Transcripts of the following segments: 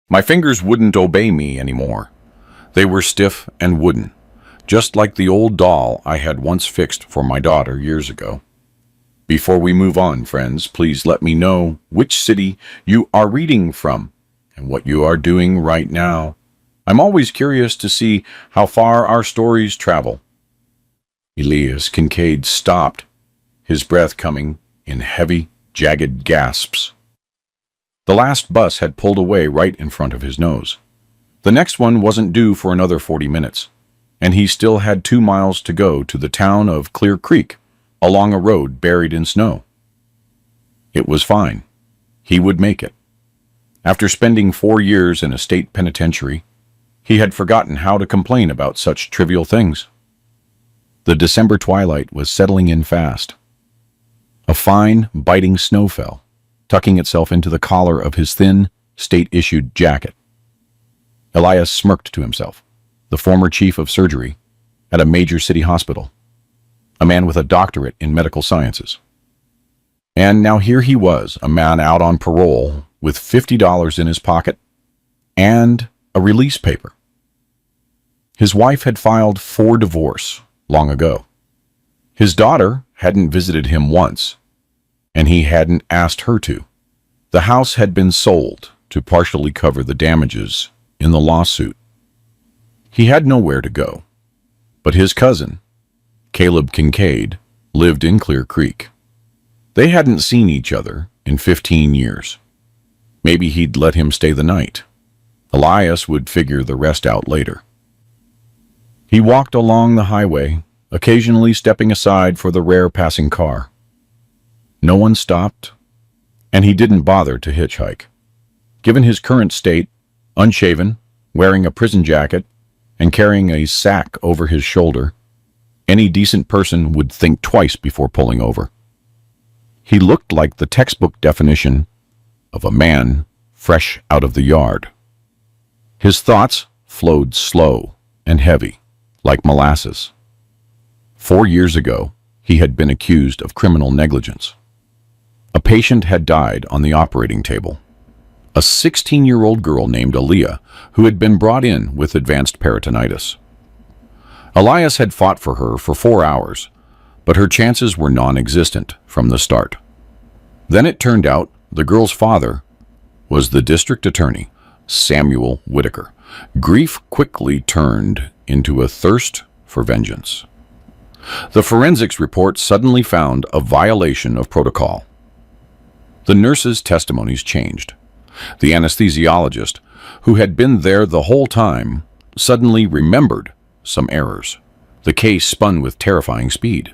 My fingers wouldn't obey me anymore. They were stiff and wooden, just like the old doll I had once fixed for my daughter years ago. Before we move on, friends, please let me know which city you are reading from and what you are doing right now. I'm always curious to see how far our stories travel. Elias Kincaid stopped, his breath coming in heavy, jagged gasps. The last bus had pulled away right in front of his nose. The next one wasn't due for another 40 minutes, and he still had 2 miles to go to the town of Clear Creek, along a road buried in snow. It was fine. He would make it. After spending 4 years in a state penitentiary, he had forgotten how to complain about such trivial things. The December twilight was settling in fast. A fine, biting snow fell, tucking itself into the collar of his thin, state-issued jacket. Elias smirked to himself, the former chief of surgery at a major city hospital, a man with a doctorate in medical sciences. And now here he was, a man out on parole with $50 in his pocket and a release paper. His wife had filed for divorce long ago. His daughter hadn't visited him once, and he hadn't asked her to. The house had been sold to partially cover the damages in the lawsuit. He had nowhere to go, but his cousin, Caleb Kincaid, lived in Clear Creek. They hadn't seen each other in 15 years. Maybe he'd let him stay the night. Elias would figure the rest out later. He walked along the highway, occasionally stepping aside for the rare passing car. No one stopped, and he didn't bother to hitchhike. Given his current state, unshaven, wearing a prison jacket, and carrying a sack over his shoulder, any decent person would think twice before pulling over. He looked like the textbook definition of a man fresh out of the yard. His thoughts flowed slow and heavy, like molasses. 4 years ago, he had been accused of criminal negligence. A patient had died on the operating table. A 16-year-old girl named Aaliyah, who had been brought in with advanced peritonitis. Elias had fought for her for 4 hours, but her chances were non-existent from the start. Then it turned out the girl's father was the district attorney, Samuel Whitaker. Grief quickly turned into a thirst for vengeance. The forensics report suddenly found a violation of protocol. The nurses' testimonies changed. The anesthesiologist, who had been there the whole time, suddenly remembered some errors. The case spun with terrifying speed.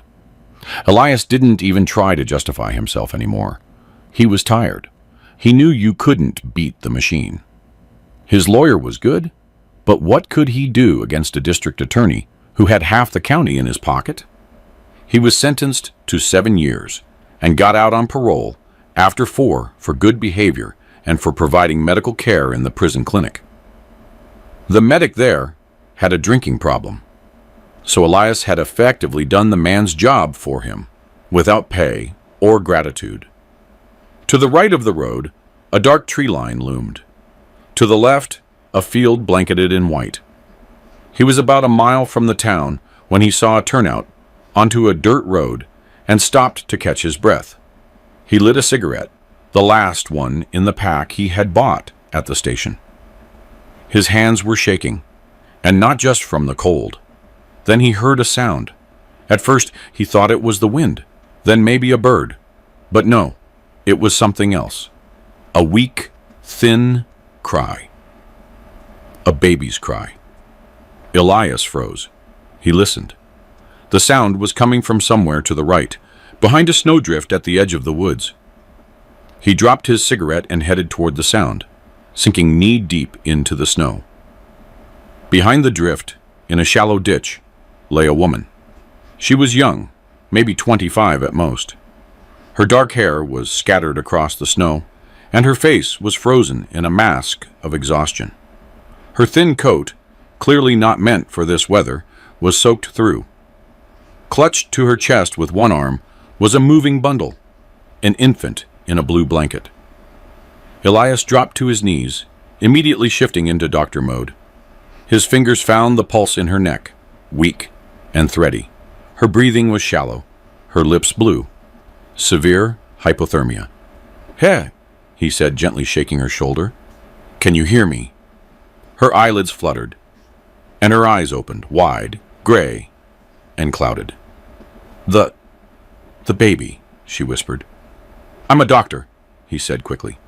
Elias didn't even try to justify himself anymore. He was tired. He knew you couldn't beat the machine. His lawyer was good, but what could he do against a district attorney who had half the county in his pocket? He was sentenced to 7 years and got out on parole after 4 for good behavior and for providing medical care in the prison clinic. The medic there had a drinking problem, so Elias had effectively done the man's job for him, without pay or gratitude. To the right of the road, a dark tree line loomed. To the left, a field blanketed in white. He was about a mile from the town when he saw a turnout onto a dirt road and stopped to catch his breath. He lit a cigarette, the last one in the pack he had bought at the station. His hands were shaking, and not just from the cold. Then he heard a sound. At first, he thought it was the wind, then maybe a bird. But no, it was something else. A weak, thin cry. A baby's cry. Elias froze. He listened. The sound was coming from somewhere to the right, behind a snowdrift at the edge of the woods. He dropped his cigarette and headed toward the sound, sinking knee-deep into the snow. Behind the drift, in a shallow ditch, lay a woman. She was young, maybe 25 at most. Her dark hair was scattered across the snow, and her face was frozen in a mask of exhaustion. Her thin coat, clearly not meant for this weather, was soaked through. Clutched to her chest with one arm was a moving bundle, an infant in a blue blanket. Elias dropped to his knees, immediately shifting into doctor mode. His fingers found the pulse in her neck, weak and thready. Her breathing was shallow, her lips blue. Severe hypothermia. "Hey," he said, gently shaking her shoulder. "Can you hear me?" Her eyelids fluttered, and her eyes opened, wide, gray, and clouded. The baby," she whispered. "I'm a doctor," he said quickly.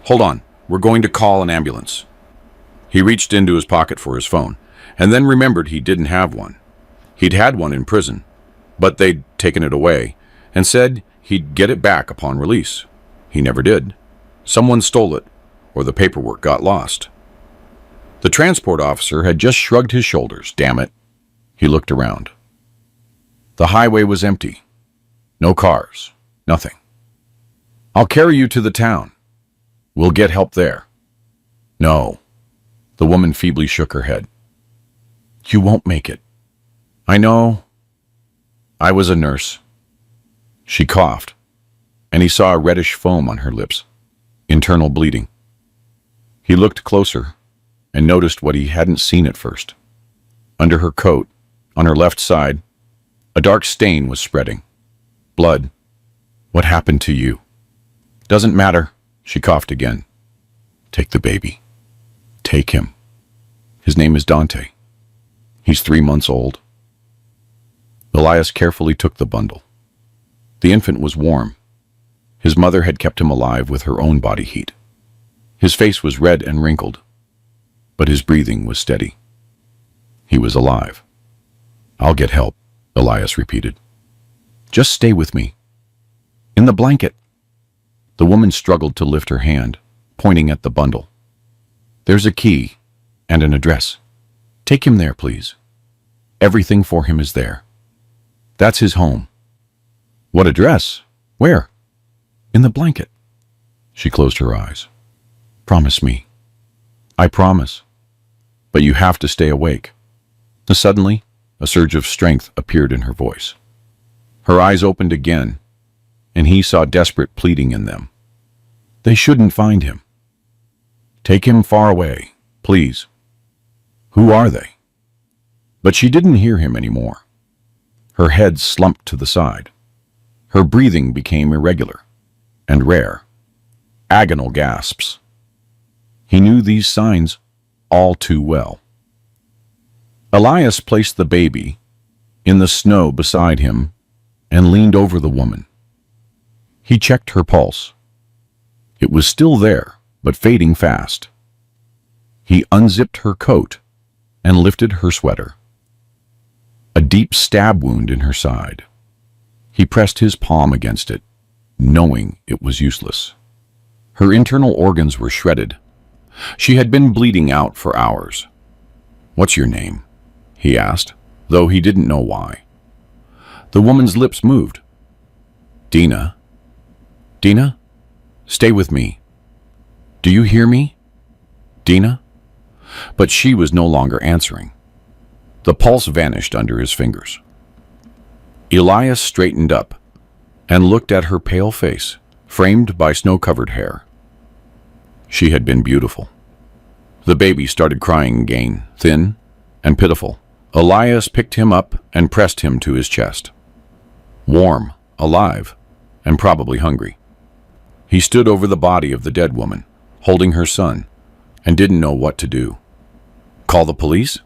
"Hold on, we're going to call an ambulance." He reached into his pocket for his phone, and then remembered he didn't have one. He'd had one in prison, but they'd taken it away and said he'd get it back upon release. He never did. Someone stole it, or the paperwork got lost. The transport officer had just shrugged his shoulders. Damn it. He looked around. The highway was empty. No cars. Nothing. "I'll carry you to the town. We'll get help there." "No." The woman feebly shook her head. "You won't make it." "I know. I was a nurse." She coughed, and he saw a reddish foam on her lips. Internal bleeding. He looked closer and noticed what he hadn't seen at first. Under her coat, on her left side, a dark stain was spreading. Blood. "What happened to you?" "Doesn't matter." She coughed again. "Take the baby. Take him. His name is Dante. He's 3 months old." Elias carefully took the bundle. The infant was warm. His mother had kept him alive with her own body heat. His face was red and wrinkled, but his breathing was steady. He was alive. "I'll get help," Elias repeated. "Just stay with me." "In the blanket." The woman struggled to lift her hand, pointing at the bundle. "There's a key and an address. Take him there, please. Everything for him is there. That's his home." "What address? Where?" "In the blanket." She closed her eyes. "Promise me." "I promise. But you have to stay awake." Suddenly, a surge of strength appeared in her voice. Her eyes opened again, and he saw desperate pleading in them. "They shouldn't find him. Take him far away, please." "Who are they?" But she didn't hear him anymore. Her head slumped to the side. Her breathing became irregular and rare. Agonal gasps. He knew these signs all too well. Elias placed the baby in the snow beside him and leaned over the woman. He checked her pulse. It was still there, but fading fast. He unzipped her coat and lifted her sweater. A deep stab wound in her side. He pressed his palm against it, knowing it was useless. Her internal organs were shredded. She had been bleeding out for hours. "What's your name?" he asked, though he didn't know why. The woman's lips moved. "Dina. Dina? Stay with me. Do you hear me? Dina?" But she was no longer answering. The pulse vanished under his fingers. Elias straightened up and looked at her pale face, framed by snow-covered hair. She had been beautiful. The baby started crying again, thin and pitiful. Elias picked him up and pressed him to his chest. Warm, alive, and probably hungry. He stood over the body of the dead woman, holding her son, and didn't know what to do. Call the police?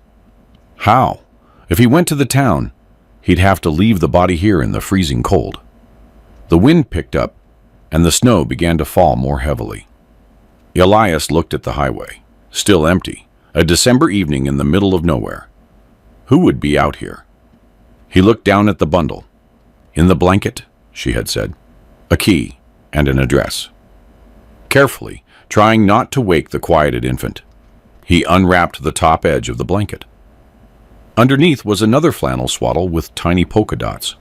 How? If he went to the town, he'd have to leave the body here in the freezing cold. The wind picked up, and the snow began to fall more heavily. Elias looked at the highway, still empty, a December evening in the middle of nowhere. Who would be out here? He looked down at the bundle. "In the blanket," she had said. A key and an address. Carefully, trying not to wake the quieted infant, he unwrapped the top edge of the blanket. Underneath was another flannel swaddle with tiny polka dots.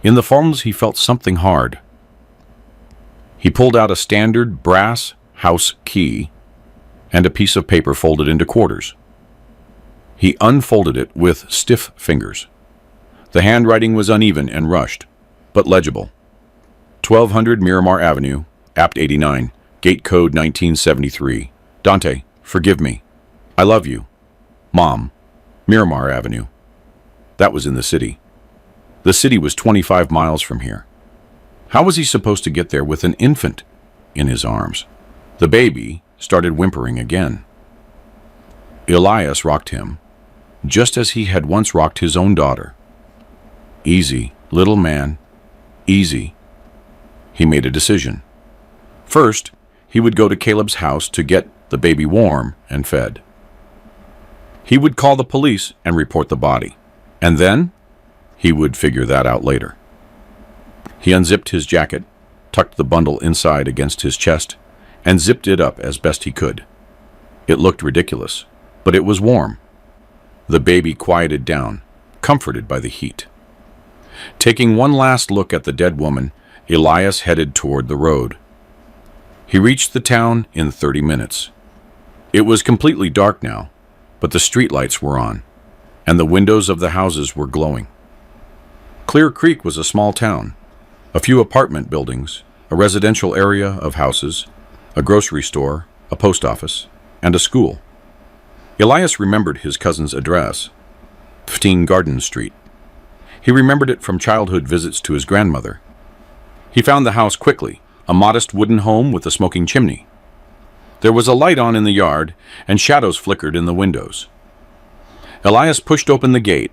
In the folds he felt something hard. He pulled out a standard brass house key and a piece of paper folded into quarters. He unfolded it with stiff fingers. The handwriting was uneven and rushed, but legible. 1200 Miramar Avenue, Apt 89, Gate Code 1973, Dante, forgive me. I love you. Mom. Miramar Avenue. That was in the city. The city was 25 miles from here. How was he supposed to get there with an infant in his arms? The baby started whimpering again. Elias rocked him, just as he had once rocked his own daughter. Easy, little man, easy. He made a decision. First, he would go to Caleb's house to get the baby warm and fed. He would call the police and report the body, and then he would figure that out later. He unzipped his jacket, tucked the bundle inside against his chest, and zipped it up as best he could. It looked ridiculous, but it was warm. The baby quieted down, comforted by the heat. Taking one last look at the dead woman, Elias headed toward the road. He reached the town in 30 minutes. It was completely dark now, but the streetlights were on, and the windows of the houses were glowing. Clear Creek was a small town. A few apartment buildings, a residential area of houses, a grocery store, a post office, and a school. Elias remembered his cousin's address, 15 Garden Street. He remembered it from childhood visits to his grandmother. He found the house quickly, a modest wooden home with a smoking chimney. There was a light on in the yard, and shadows flickered in the windows. Elias pushed open the gate,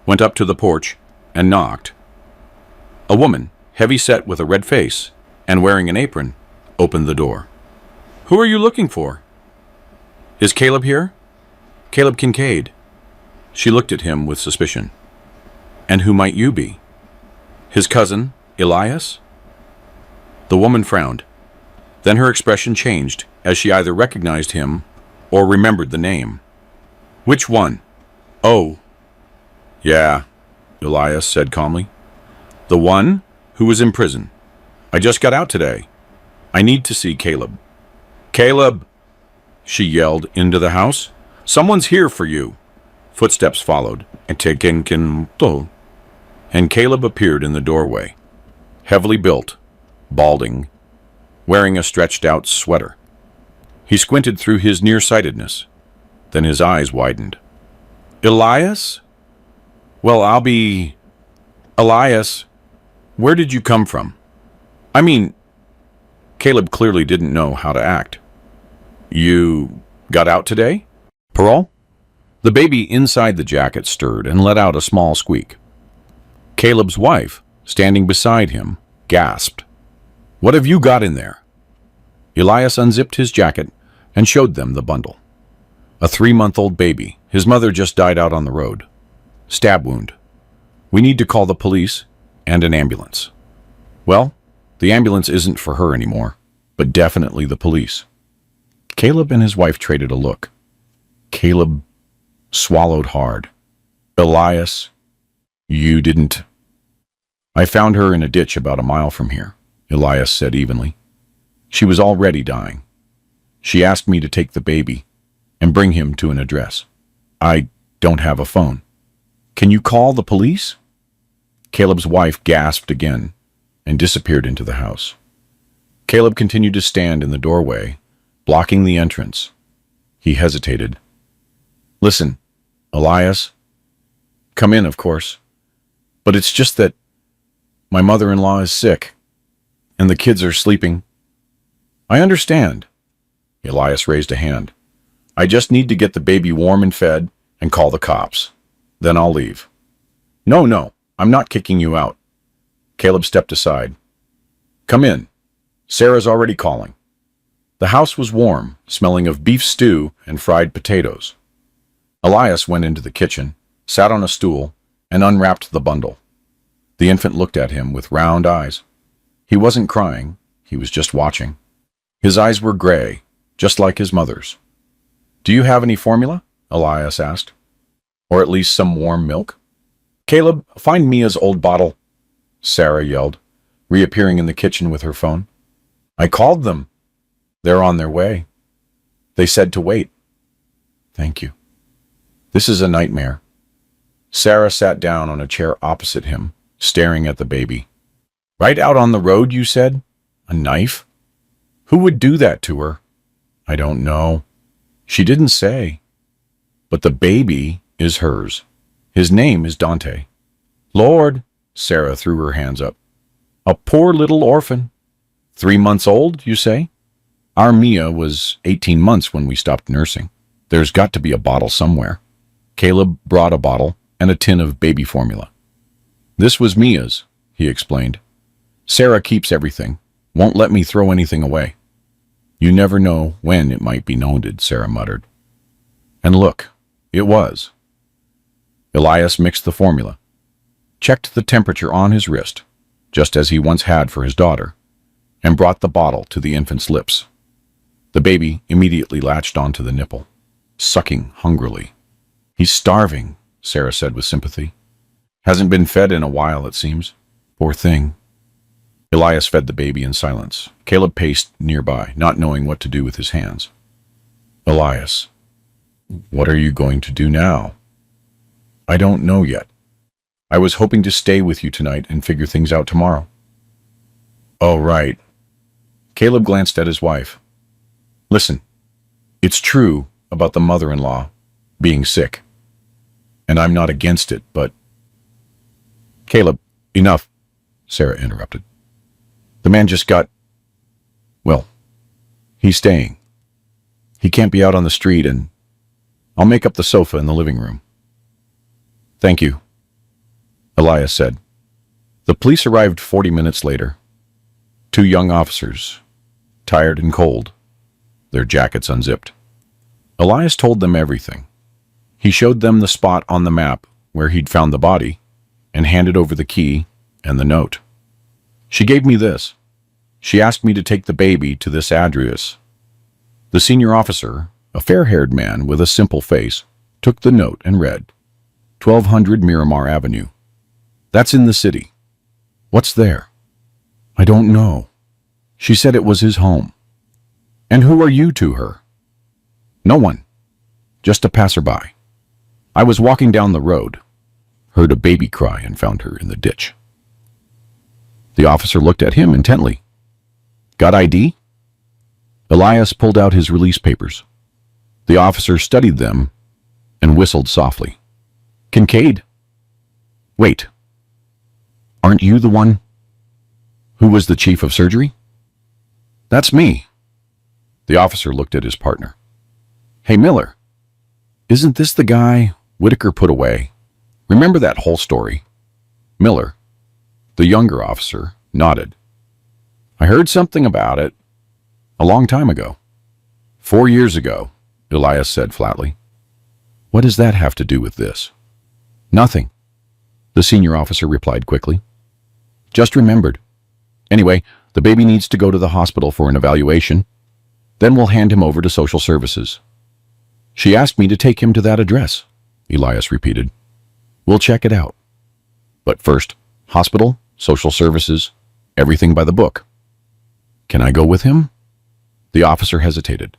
went up to the porch, and knocked. A woman, heavy-set with a red face and wearing an apron, opened the door. "Who are you looking for?" "Is Caleb here?" "Caleb Kincaid." She looked at him with suspicion. "And who might you be?" "His cousin, Elias?" The woman frowned. Then her expression changed as she either recognized him or remembered the name. "Which one?" "Oh." "Yeah," Elias said calmly. "The one who was in prison. I just got out today. I need to see Caleb." "Caleb!" she yelled into the house. "Someone's here for you." Footsteps followed, and Caleb appeared in the doorway, heavily built, balding, wearing a stretched-out sweater. He squinted through his nearsightedness. Then his eyes widened. "Elias? Well, I'll be... Elias, where did you come from? I mean..." Caleb clearly didn't know how to act. "You got out today? Parole?" The baby inside the jacket stirred and let out a small squeak. Caleb's wife, standing beside him, gasped. "What have you got in there?" Elias unzipped his jacket and showed them the bundle. A 3-month-old baby. His mother just died out on the road. Stab wound. We need to call the police and an ambulance. Well, the ambulance isn't for her anymore, but definitely the police. Caleb and his wife traded a look. Caleb swallowed hard. "Elias, you didn't..." "I found her in a ditch about a mile from here," Elias said evenly. "She was already dying. She asked me to take the baby and bring him to an address. I don't have a phone. Can you call the police?" Caleb's wife gasped again and disappeared into the house. Caleb continued to stand in the doorway, blocking the entrance. He hesitated. "Listen, Elias, come in, of course, but it's just that my mother-in-law is sick, and the kids are sleeping." "I understand." Elias raised a hand. "I just need to get the baby warm and fed and call the cops. Then I'll leave." No, I'm not kicking you out." Caleb stepped aside. "Come in. Sarah's already calling." The house was warm, smelling of beef stew and fried potatoes. Elias went into the kitchen, sat on a stool, and unwrapped the bundle. The infant looked at him with round eyes. He wasn't crying, he was just watching. His eyes were gray, just like his mother's. "Do you have any formula?" Elias asked. "Or at least some warm milk?" "Caleb, find Mia's old bottle," Sarah yelled, reappearing in the kitchen with her phone. "I called them. They're on their way. They said to wait." "Thank you. This is a nightmare." Sarah sat down on a chair opposite him, staring at the baby. "Right out on the road, you said? A knife? Who would do that to her?" "I don't know," She didn't say. But the baby is hers. His name is Dante. Lord, Sarah threw her hands up. A poor little orphan. 3 months old, you say? Our Mia was 18 months when we stopped nursing. There's got to be a bottle somewhere. Caleb brought a bottle and a tin of baby formula. This was Mia's, he explained. Sarah keeps everything, won't let me throw anything away. You never know when it might be needed, Sarah muttered. And look, it was. Elias mixed the formula, checked the temperature on his wrist, just as he once had for his daughter, and brought the bottle to the infant's lips. The baby immediately latched onto the nipple, sucking hungrily. He's starving, Sarah said with sympathy. Hasn't been fed in a while, it seems. Poor thing. Elias fed the baby in silence. Caleb paced nearby, not knowing what to do with his hands. Elias, what are you going to do now? I don't know yet. I was hoping to stay with you tonight and figure things out tomorrow. Oh, right. Caleb glanced at his wife. Listen, it's true about the mother-in-law being sick. And I'm not against it, but... Caleb, enough, Sarah interrupted. The man just got... Well, he's staying. He can't be out on the street, and I'll make up the sofa in the living room. Thank you, Elias said. The police arrived 40 minutes later. 2 young officers, tired and cold, their jackets unzipped. Elias told them everything. He showed them the spot on the map where he'd found the body and handed over the key and the note. She gave me this. She asked me to take the baby to this address. The senior officer, a fair-haired man with a simple face, took the note and read, 1200 Miramar Avenue. That's in the city. What's there? I don't know. She said it was his home. And who are you to her? No one. Just a passerby. I was walking down the road, heard a baby cry and found her in the ditch. The officer looked at him intently. Got ID? Elias pulled out his release papers. The officer studied them and whistled softly. Kincaid? Wait. Aren't you the one who was the chief of surgery? That's me. The officer looked at his partner. Hey, Miller, isn't this the guy Whitaker put away? Remember that whole story? Miller, the younger officer, nodded. I heard something about it a long time ago. 4 years ago, Elias said flatly. What does that have to do with this? Nothing, the senior officer replied quickly. Just remembered. Anyway, the baby needs to go to the hospital for an evaluation. Then we'll hand him over to social services. She asked me to take him to that address, Elias repeated. We'll check it out. But first, hospital, social services, everything by the book. Can I go with him? The officer hesitated.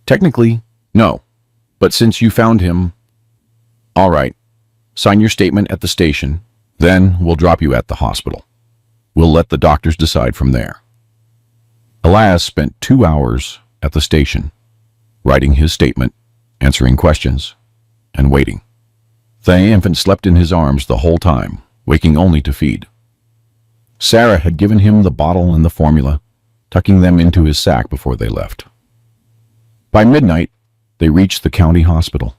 Technically, no. But since you found him... All right. Sign your statement at the station. Then we'll drop you at the hospital. We'll let the doctors decide from there. Elias spent 2 hours at the station, writing his statement, answering questions, and waiting. The infant slept in his arms the whole time, waking only to feed. Sarah had given him the bottle and the formula, tucking them into his sack before they left. By midnight, they reached the county hospital.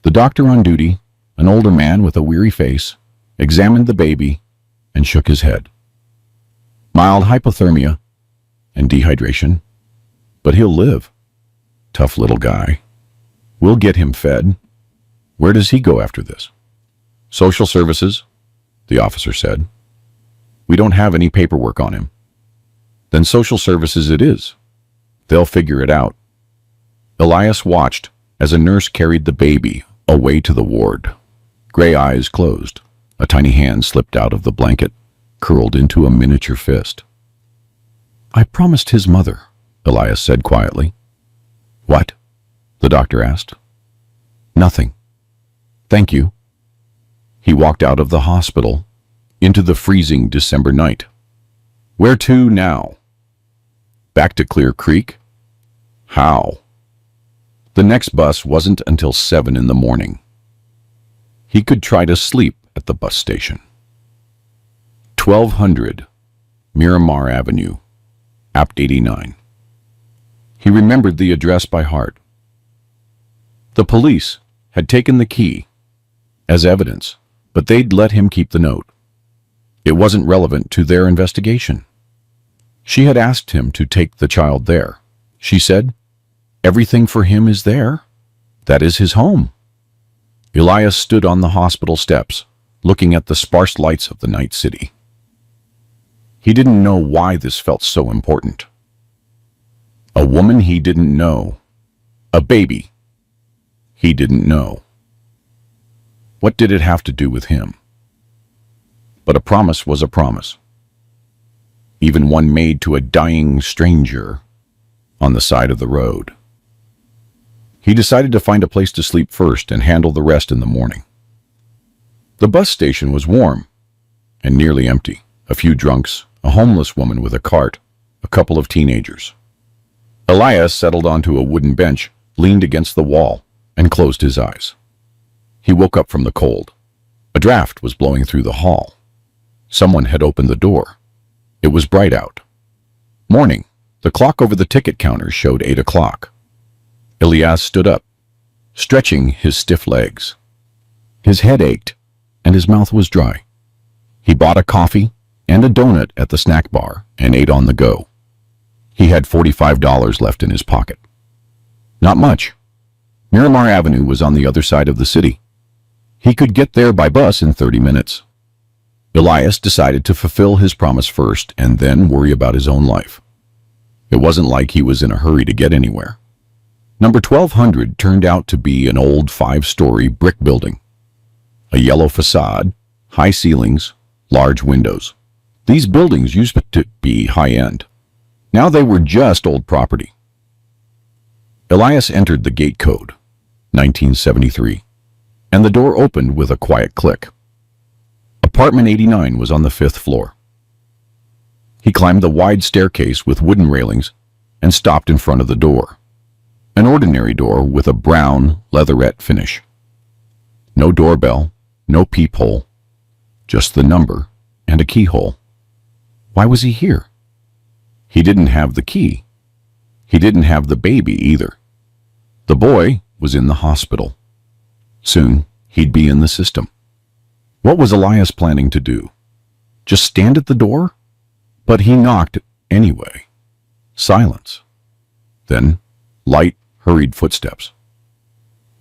The doctor on duty, an older man with a weary face, examined the baby and shook his head. Mild hypothermia and dehydration, but he'll live. Tough little guy. We'll get him fed. Where does he go after this? Social services, the officer said. We don't have any paperwork on him. Then social services it is. They'll figure it out. Elias watched as a nurse carried the baby away to the ward. Gray eyes closed. A tiny hand slipped out of the blanket, curled into a miniature fist. I promised his mother, Elias said quietly. What? The doctor asked. Nothing. Thank you. He walked out of the hospital into the freezing December night. Where to now? Back to Clear Creek? How? The next bus wasn't until 7 in the morning. He could try to sleep at the bus station. 1200 Miramar Avenue, Apt 89. He remembered the address by heart. The police had taken the key as evidence, but they'd let him keep the note. It wasn't relevant to their investigation. She had asked him to take the child there. She said, "Everything for him is there. That is his home." Elias stood on the hospital steps, looking at the sparse lights of the night city. He didn't know why this felt so important. A woman he didn't know. A baby he didn't know. What did it have to do with him? But a promise was a promise, even one made to a dying stranger on the side of the road. He decided to find a place to sleep first and handle the rest in the morning. The bus station was warm and nearly empty. A few drunks, a homeless woman with a cart, a couple of teenagers. Elias settled onto a wooden bench, leaned against the wall, and closed his eyes. He woke up from the cold. A draft was blowing through the hall. Someone had opened the door. It was bright out. Morning. The clock over the ticket counter showed 8 o'clock. Elias stood up, stretching his stiff legs. His head ached, and his mouth was dry. He bought a coffee and a donut at the snack bar and ate on the go. He had $45 left in his pocket. Not much. Miramar Avenue was on the other side of the city. He could get there by bus in 30 minutes. Elias decided to fulfill his promise first and then worry about his own life. It wasn't like he was in a hurry to get anywhere. Number 1200 turned out to be an old 5-story brick building. A yellow facade, high ceilings, large windows. These buildings used to be high-end. Now they were just old property. Elias entered the gate code, 1973, and the door opened with a quiet click. Apartment 89 was on the 5th floor. He climbed the wide staircase with wooden railings and stopped in front of the door. An ordinary door with a brown leatherette finish. No doorbell, no peephole, just the number and a keyhole. Why was he here? He didn't have the key. He didn't have the baby either. The boy was in the hospital. Soon, he'd be in the system. What was Elias planning to do? Just stand at the door? But he knocked anyway. Silence. Then, light, hurried footsteps.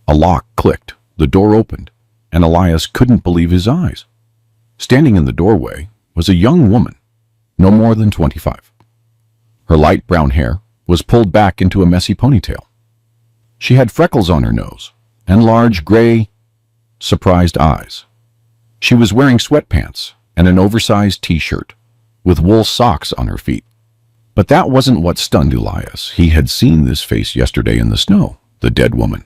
A lock clicked, the door opened, and Elias couldn't believe his eyes. Standing in the doorway was a young woman, no more than 25. Her light brown hair was pulled back into a messy ponytail. She had freckles on her nose and large, gray, surprised eyes. She was wearing sweatpants and an oversized t-shirt with wool socks on her feet. But that wasn't what stunned Elias. He had seen this face yesterday in the snow, the dead woman.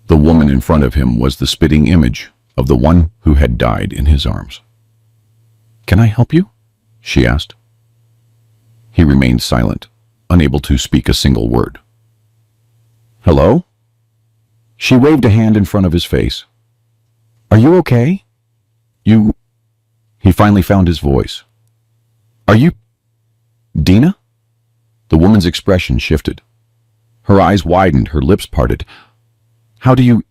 The woman in front of him was the spitting image of the one who had died in his arms. "Can I help you?" she asked. He remained silent, unable to speak a single word. "Hello?" She waved a hand in front of his face. "Are you okay? You..." He finally found his voice. "Are you... Dina?" The woman's expression shifted. Her eyes widened, her lips parted. "How do you...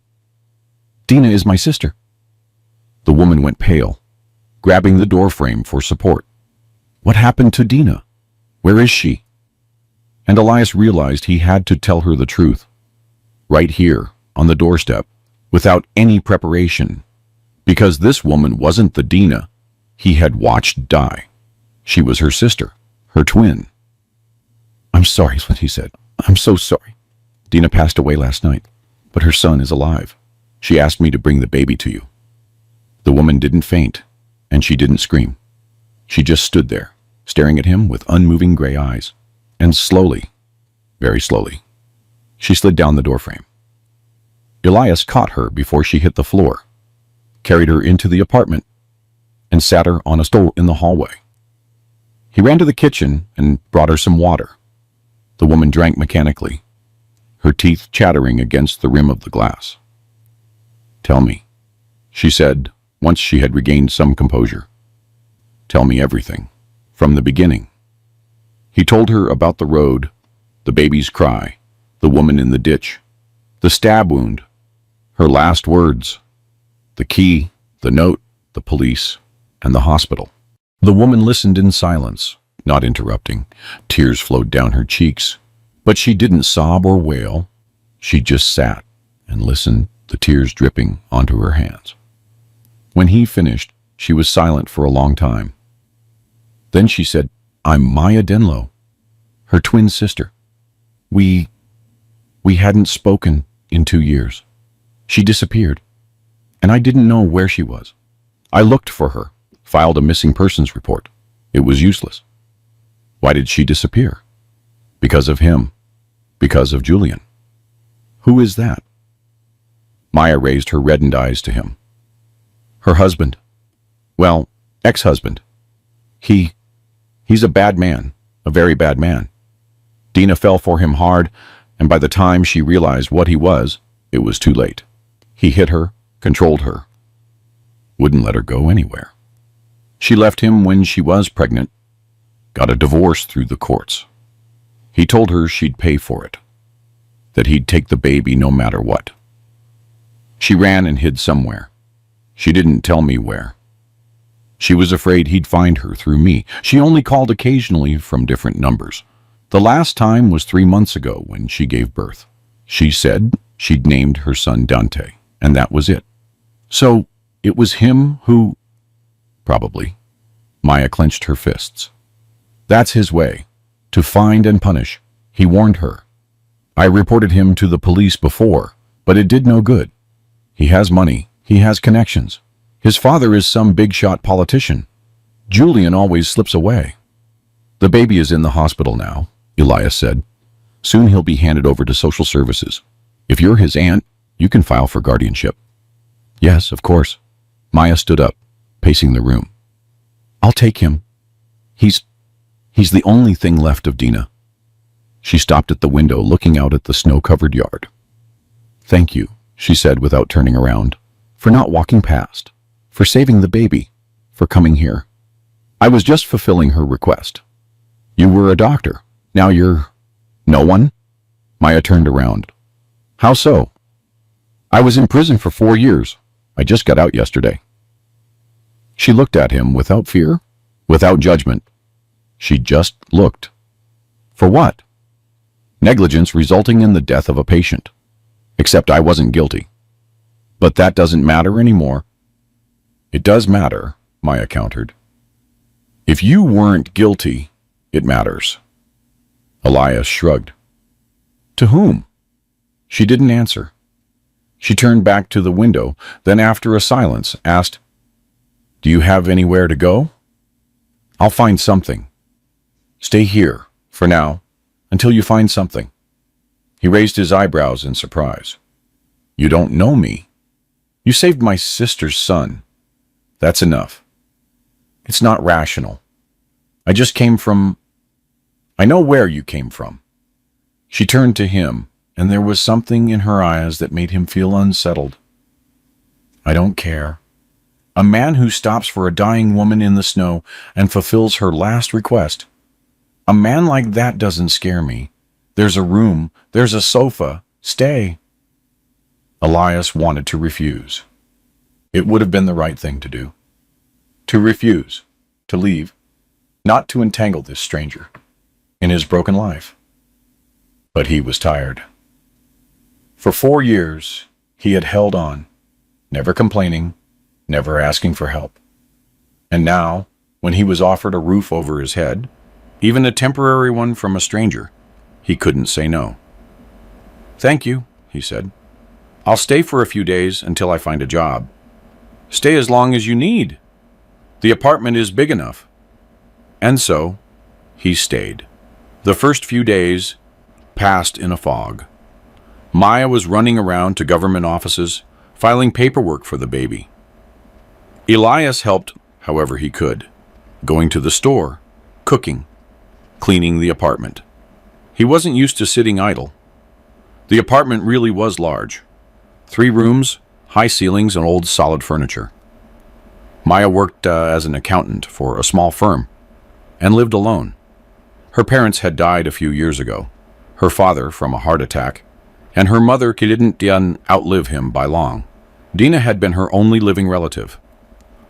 Dina is my sister." The woman went pale, grabbing the door frame for support. What happened to Dina? Where is she? And Elias realized he had to tell her the truth. Right here, on the doorstep, without any preparation. Because this woman wasn't the Dina he had watched die. She was her sister, her twin. "I'm sorry," is what he said. "I'm so sorry. Dina passed away last night, but her son is alive. She asked me to bring the baby to you." The woman didn't faint, and she didn't scream. She just stood there, staring at him with unmoving gray eyes. And slowly, very slowly, she slid down the doorframe. Elias caught her before she hit the floor, carried her into the apartment, and sat her on a stool in the hallway. He ran to the kitchen and brought her some water. The woman drank mechanically. her teeth chattering against the rim of the glass. "Tell me," she said, once she had regained some composure. "Tell me everything, from the beginning." He told her about the road, the baby's cry, the woman in the ditch, the stab wound, her last words, the key, the note, the police, and the hospital. The woman listened in silence, not interrupting. Tears flowed down her cheeks, but she didn't sob or wail. She just sat and listened, the tears dripping onto her hands. When he finished, she was silent for a long time. Then she said, "I'm Maya Denlow, her twin sister. We hadn't spoken in 2 years. She disappeared, and I didn't know where she was. I looked for her, filed a missing persons report. It was useless. Why did she disappear? Because of him. Because of Julian." "Who is that?" Maya raised her reddened eyes to him. "Her husband. Well, ex-husband. He's a bad man, a very bad man. Dina fell for him hard, and by the time she realized what he was, it was too late. He hit her, controlled her. Wouldn't let her go anywhere. She left him when she was pregnant, got a divorce through the courts. He told her she'd pay for it, that he'd take the baby no matter what. She ran and hid somewhere. She didn't tell me where. She was afraid he'd find her through me. She only called occasionally from different numbers. The last time was 3 months ago when she gave birth. She said she'd named her son Dante, and that was it. So it was him who... Probably. Maya clenched her fists. That's his way, to find and punish. He warned her. I reported him to the police before, but it did no good. He has money. He has connections. His father is some big-shot politician. Julian always slips away. The baby is in the hospital now, Elias said. Soon he'll be handed over to social services. If you're his aunt, you can file for guardianship. Yes, of course. Maya stood up, pacing the room. I'll take him. He's the only thing left of Dina. She stopped at the window, looking out at the snow-covered yard. Thank you, she said without turning around, for not walking past, for saving the baby, for coming here. I was just fulfilling her request. You were a doctor. Now you're... no one? Maya turned around. How so? I was in prison for 4 years. I just got out yesterday. She looked at him without fear, without judgment. She just looked. For what? Negligence resulting in the death of a patient. Except I wasn't guilty. But that doesn't matter anymore. It does matter, Maya countered. If you weren't guilty, it matters. Elias shrugged. To whom? She didn't answer. She turned back to the window, then after a silence asked, Do you have anywhere to go? I'll find something. Stay here, for now, until you find something. He raised his eyebrows in surprise. You don't know me. You saved my sister's son. That's enough. It's not rational. I just came from... I know where you came from. She turned to him, and there was something in her eyes that made him feel unsettled. I don't care. A man who stops for a dying woman in the snow and fulfills her last request. A man like that doesn't scare me. There's a room. There's a sofa. Stay. Elias wanted to refuse. It would have been the right thing to do. To refuse. To leave. Not to entangle this stranger in his broken life. But he was tired. For 4 years, he had held on, never complaining, never asking for help. And now, when he was offered a roof over his head, even a temporary one from a stranger, he couldn't say no. Thank you, he said. I'll stay for a few days until I find a job. Stay as long as you need. The apartment is big enough. And so, he stayed. The first few days passed in a fog. Maya was running around to government offices, filing paperwork for the baby. Elias helped however he could, going to the store, cooking, cleaning the apartment. He wasn't used to sitting idle. The apartment really was large. 3 rooms, high ceilings, and old solid furniture. Maya worked as an accountant for a small firm and lived alone. Her parents had died a few years ago, her father from a heart attack, and her mother didn't outlive him by long. Dina had been her only living relative.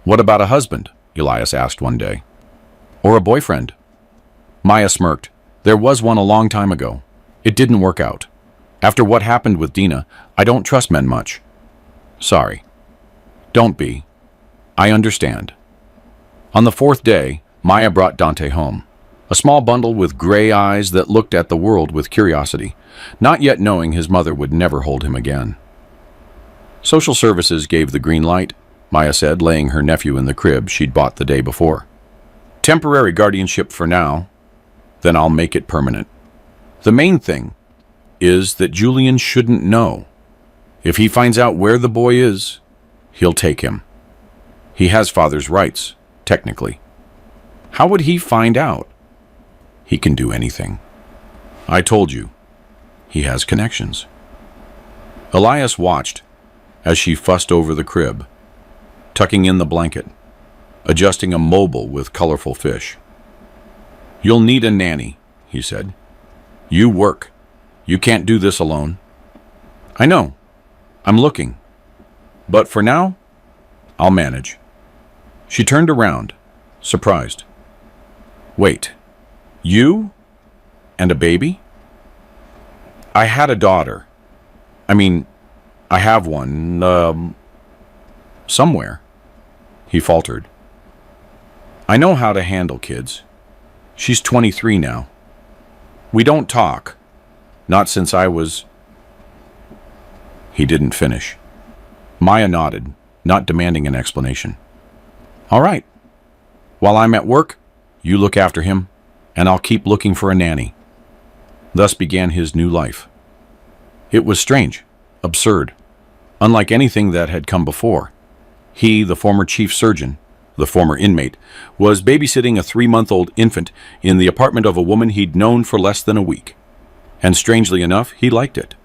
What about a husband? Elias asked one day. Or a boyfriend? Maya smirked. There was one a long time ago. It didn't work out. After what happened with Dina, I don't trust men much. Sorry. Don't be. I understand. On the 4th day, Maya brought Dante home. A small bundle with gray eyes that looked at the world with curiosity, not yet knowing his mother would never hold him again. Social services gave the green light, Maya said, laying her nephew in the crib she'd bought the day before. Temporary guardianship for now, then I'll make it permanent. The main thing is that Julian shouldn't know. If he finds out where the boy is, he'll take him. He has father's rights, technically. How would he find out? He can do anything. I told you, he has connections. Elias watched as she fussed over the crib, tucking in the blanket, adjusting a mobile with colorful fish. You'll need a nanny, he said. You work. You can't do this alone. I know. I'm looking. But for now, I'll manage. She turned around, surprised. Wait, you? And a baby? I had a daughter. I have one, somewhere. He faltered. I know how to handle kids. She's 23 now. We don't talk. Not since I was... He didn't finish. Maya nodded, not demanding an explanation. All right. While I'm at work, you look after him, and I'll keep looking for a nanny. Thus began his new life. It was strange, absurd, unlike anything that had come before. He, the former chief surgeon, the former inmate, was babysitting a 3-month-old infant in the apartment of a woman he'd known for less than a week. And strangely enough, he liked it.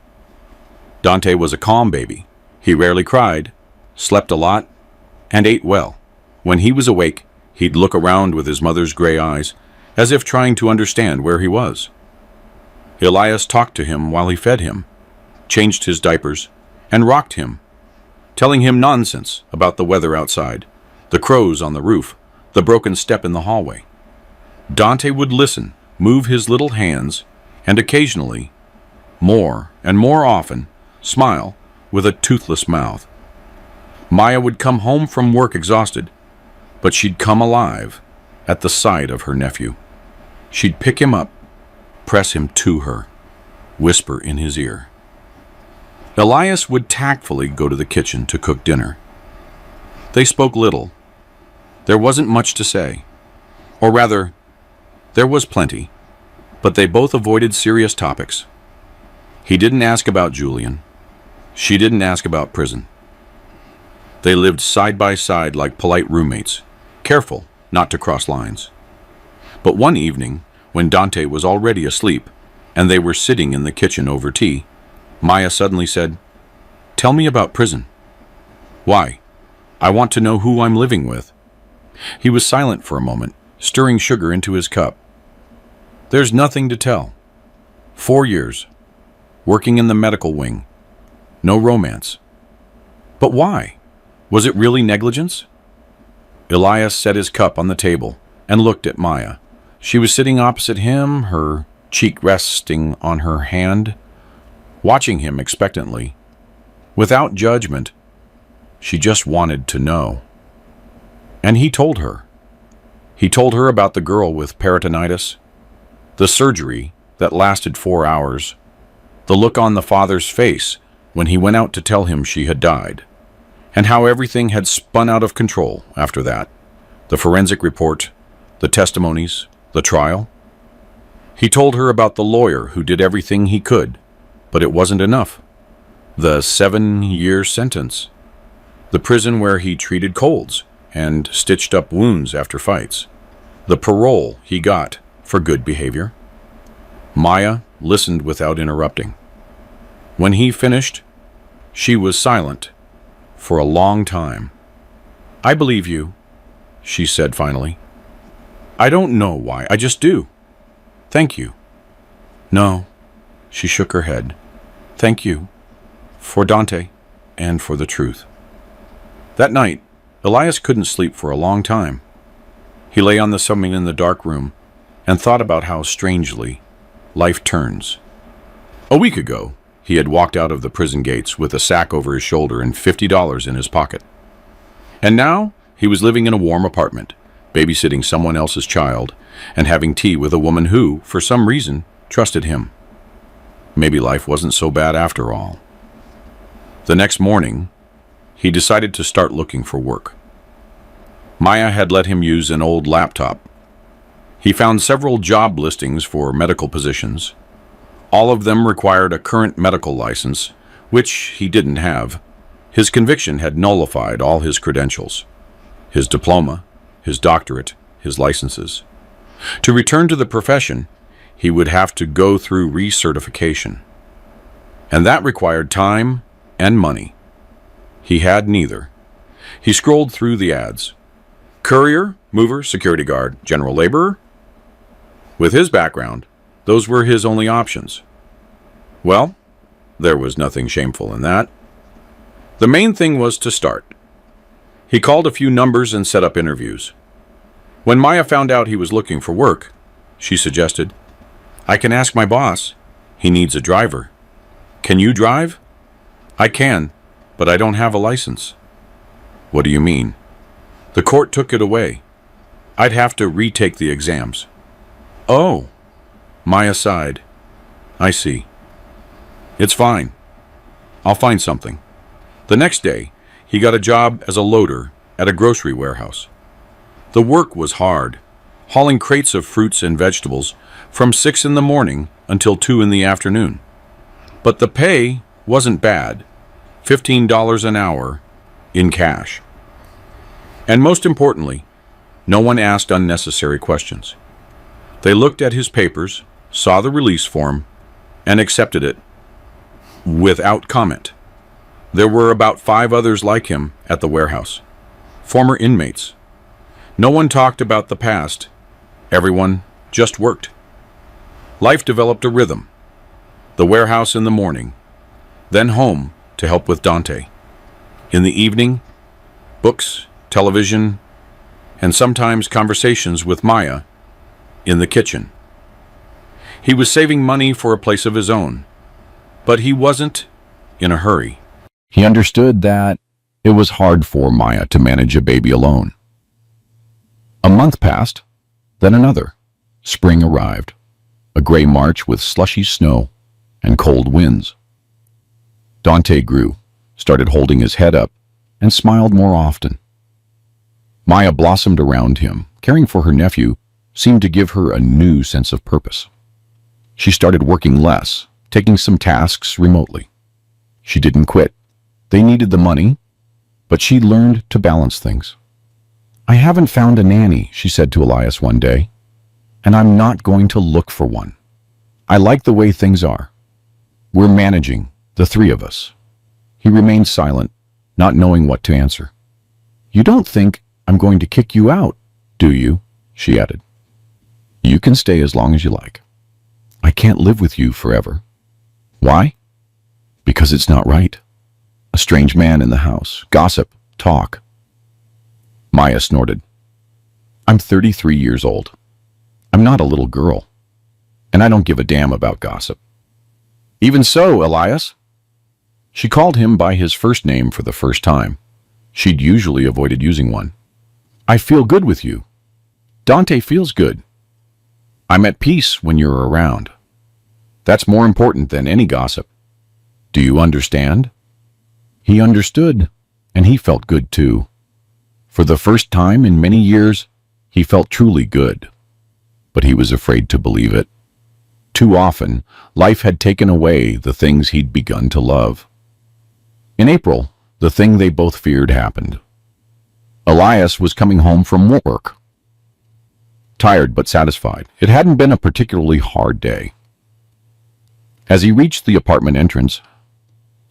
Dante was a calm baby. He rarely cried, slept a lot, and ate well. When he was awake, he'd look around with his mother's gray eyes, as if trying to understand where he was. Elias talked to him while he fed him, changed his diapers, and rocked him, telling him nonsense about the weather outside, the crows on the roof, the broken step in the hallway. Dante would listen, move his little hands, and occasionally, more and more often, smile with a toothless mouth. Maya would come home from work exhausted, but she'd come alive at the sight of her nephew. She'd pick him up, press him to her, whisper in his ear. Elias would tactfully go to the kitchen to cook dinner. They spoke little. There wasn't much to say. Or rather, there was plenty, but they both avoided serious topics. He didn't ask about Julian. She didn't ask about prison. They lived side by side like polite roommates, careful not to cross lines. But one evening, when Dante was already asleep, and they were sitting in the kitchen over tea, Maya suddenly said, "Tell me about prison." "Why? I want to know who I'm living with." He was silent for a moment, stirring sugar into his cup. "There's nothing to tell. 4 years. Working in the medical wing. No romance." "But why? Was it really negligence?" Elias set his cup on the table and looked at Maya. She was sitting opposite him, her cheek resting on her hand, watching him expectantly. Without judgment, she just wanted to know. And he told her. He told her about the girl with peritonitis, the surgery that lasted 4 hours, the look on the father's face when he went out to tell him she had died, and how everything had spun out of control after that. The forensic report, the testimonies, the trial. He told her about the lawyer who did everything he could, but it wasn't enough. The 7-year sentence. The prison where he treated colds and stitched up wounds after fights. The parole he got for good behavior. Maya listened without interrupting. When he finished, she was silent for a long time. "I believe you," she said finally. "I don't know why, I just do. Thank you." "No," she shook her head. "Thank you. For Dante and for the truth." That night, Elias couldn't sleep for a long time. He lay on the something in the dark room and thought about how strangely life turns. A week ago, he had walked out of the prison gates with a sack over his shoulder and $50 in his pocket. And now he was living in a warm apartment, babysitting someone else's child, and having tea with a woman who, for some reason, trusted him. Maybe life wasn't so bad after all. The next morning, he decided to start looking for work. Maya had let him use an old laptop. He found several job listings for medical positions. All of them required a current medical license, which he didn't have. His conviction had nullified all his credentials: his diploma, his doctorate, his licenses. To return to the profession, he would have to go through recertification. And that required time and money. He had neither. He scrolled through the ads. Courier, mover, security guard, general laborer. With his background, those were his only options. Well, there was nothing shameful in that. The main thing was to start. He called a few numbers and set up interviews. When Maya found out he was looking for work, she suggested, "I can ask my boss. He needs a driver. Can you drive?" "I can, but I don't have a license." "What do you mean?" "The court took it away. I'd have to retake the exams." "Oh," Maya sighed. "I see. It's fine. I'll find something." The next day, he got a job as a loader at a grocery warehouse. The work was hard, hauling crates of fruits and vegetables from 6 in the morning until 2 in the afternoon. But the pay wasn't bad, $15 an hour in cash. And most importantly, no one asked unnecessary questions. They looked at his papers, saw the release form, and accepted it without comment. There were about 5 others like him at the warehouse, former inmates. No one talked about the past. Everyone just worked. Life developed a rhythm. The warehouse in the morning, then home to help with Dante. In the evening, books, television, and sometimes conversations with Maya in the kitchen. He was saving money for a place of his own, but he wasn't in a hurry. He understood that it was hard for Maya to manage a baby alone. A month passed, then another. Spring arrived, a gray March with slushy snow and cold winds. Dante grew, started holding his head up, and smiled more often. Maya blossomed around him. Caring for her nephew seemed to give her a new sense of purpose. She started working less, taking some tasks remotely. She didn't quit. They needed the money, but she learned to balance things. "I haven't found a nanny," she said to Elias one day, "and I'm not going to look for one. I like the way things are. We're managing, the 3 of us." He remained silent, not knowing what to answer. "You don't think I'm going to kick you out, do you?" she added. "You can stay as long as you like. I can't live with you forever." "Why?" "Because it's not right. A strange man in the house, gossip, talk." Maya snorted. "I'm 33 years old. I'm not a little girl. And I don't give a damn about gossip." "Even so, Elias." She called him by his first name for the first time. She'd usually avoided using one. "I feel good with you. Dante feels good. I'm at peace when you're around. That's more important than any gossip. Do you understand?" He understood, and he felt good too. For the first time in many years, he felt truly good. But he was afraid to believe it. Too often, life had taken away the things he'd begun to love. In April, the thing they both feared happened. Elias was coming home from work. Tired but satisfied. It hadn't been a particularly hard day. As he reached the apartment entrance,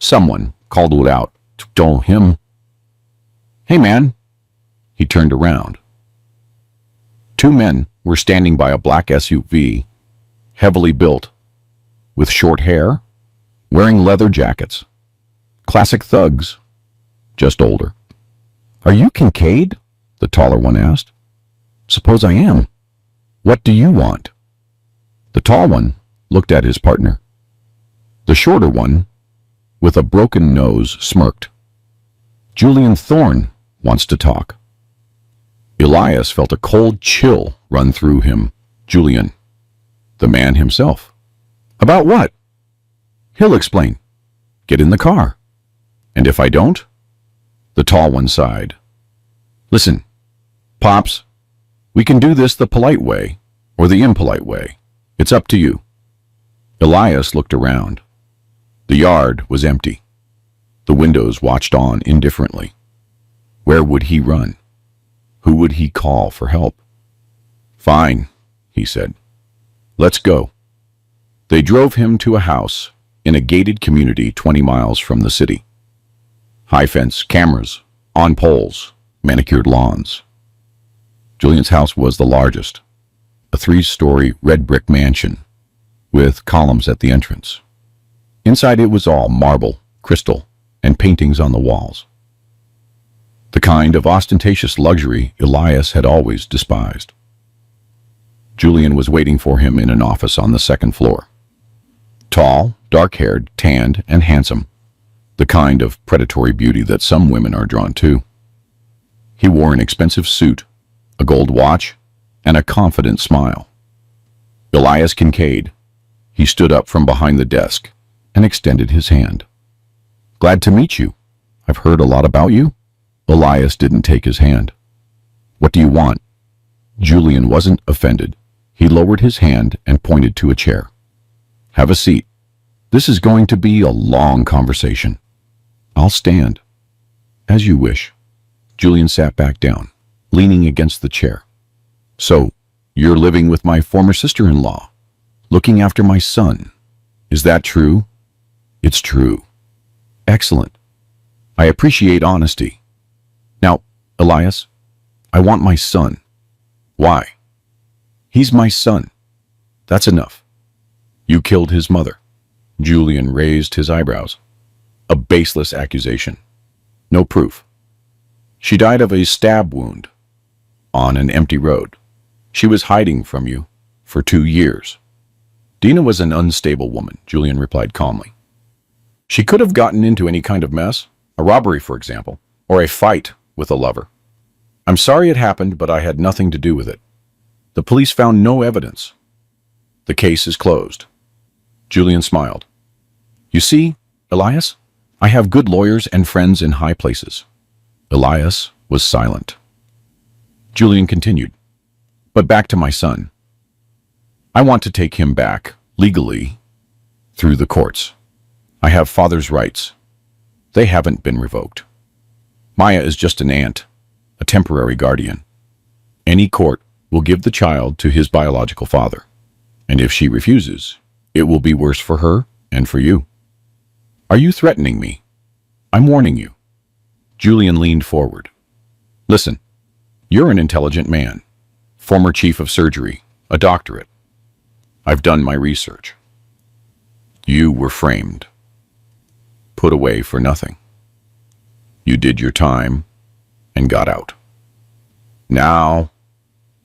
Someone called out to him. "Hey, man." He turned around. Two men were standing by a black SUV, heavily built, with short hair, wearing leather jackets. Classic thugs, just older. "Are you Kincaid?" the taller one asked. "Suppose I am. What do you want?" The tall one looked at his partner. The shorter one, with a broken nose, smirked. "Julian Thorne wants to talk." Elias felt a cold chill run through him. Julian, the man himself. "About what?" "He'll explain. Get in the car." "And if I don't?" The tall one sighed. "Listen, Pops, we can do this the polite way or the impolite way. It's up to you." Elias looked around. The yard was empty. The windows watched on indifferently. Where would he run? Who would he call for help? "Fine," he said. "Let's go." They drove him to a house in a gated community 20 miles from the city. High fence, cameras, on poles, manicured lawns. Julian's house was the largest, a 3-story red brick mansion with columns at the entrance. Inside it was all marble, crystal, and paintings on the walls. The kind of ostentatious luxury Elias had always despised. Julian was waiting for him in an office on the 2nd floor. Tall, dark-haired, tanned, and handsome, the kind of predatory beauty that some women are drawn to. He wore an expensive suit, a gold watch, and a confident smile. "Elias Kincaid." He stood up from behind the desk and extended his hand. "Glad to meet you. I've heard a lot about you." Elias didn't take his hand. "What do you want?" Julian wasn't offended. He lowered his hand and pointed to a chair. "Have a seat. This is going to be a long conversation." "I'll stand." "As you wish." Julian sat back down, leaning against the chair. "So, you're living with my former sister-in-law, looking after my son. Is that true?" "It's true." "Excellent. I appreciate honesty. Now, Elias, I want my son." "Why?" "He's my son. That's enough." "You killed his mother." Julian raised his eyebrows. "A baseless accusation. No proof." "She died of a stab wound on an empty road. She was hiding from you for 2 years." "Dina was an unstable woman," Julian replied calmly. "She could have gotten into any kind of mess, a robbery, for example, or a fight with a lover. I'm sorry it happened, but I had nothing to do with it. The police found no evidence. The case is closed." Julian smiled. "You see, Elias, I have good lawyers and friends in high places." Elias was silent. Julian continued. "But back to my son. I want to take him back, legally, through the courts. I have father's rights. They haven't been revoked. Maya is just an aunt, a temporary guardian. Any court will give the child to his biological father, and if she refuses, it will be worse for her and for you. Are you threatening me? I'm warning you." Julian leaned forward. "Listen, you're an intelligent man, former chief of surgery, a doctorate. I've done my research. You were framed, put away for nothing. You did your time and got out. Now,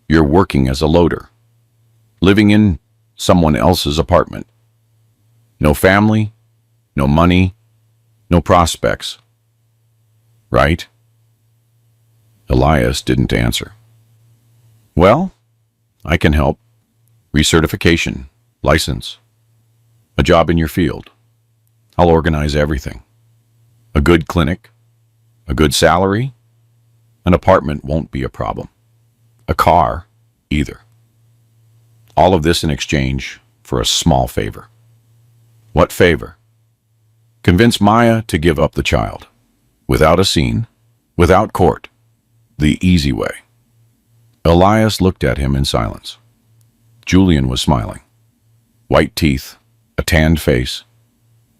you're working as a loader, living in someone else's apartment. No family, no money, no prospects. Right?" Elias didn't answer. "Well, I can help. Recertification, license, a job in your field. I'll organize everything. A good clinic, a good salary, an apartment won't be a problem. A car, either. All of this in exchange for a small favor." "What favor?" "Convince Maya to give up the child. Without a scene, without court. The easy way." Elias looked at him in silence. Julian was smiling. White teeth, a tanned face,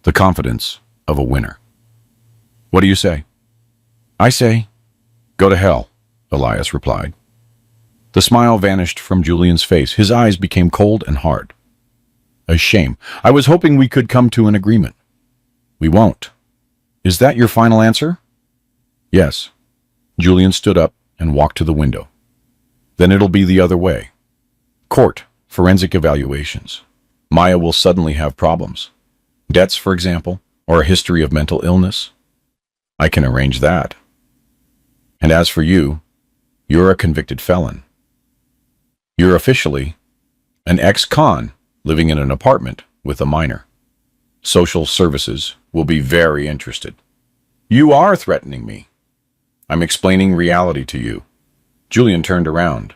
the confidence of a winner. What do you say? I say, go to hell, Elias replied. The smile vanished from Julian's face. His eyes became cold and hard. A shame. I was hoping we could come to an agreement. We won't. Is that your final answer? Yes. Julian stood up and walked to the window. Then it'll be the other way. Court, forensic evaluations. Maya will suddenly have problems. Debts, for example, or a history of mental illness. I can arrange that. And as for you, you're a convicted felon. You're officially an ex-con living in an apartment with a minor. Social services will be very interested. You are threatening me. I'm explaining reality to you. Julian turned around.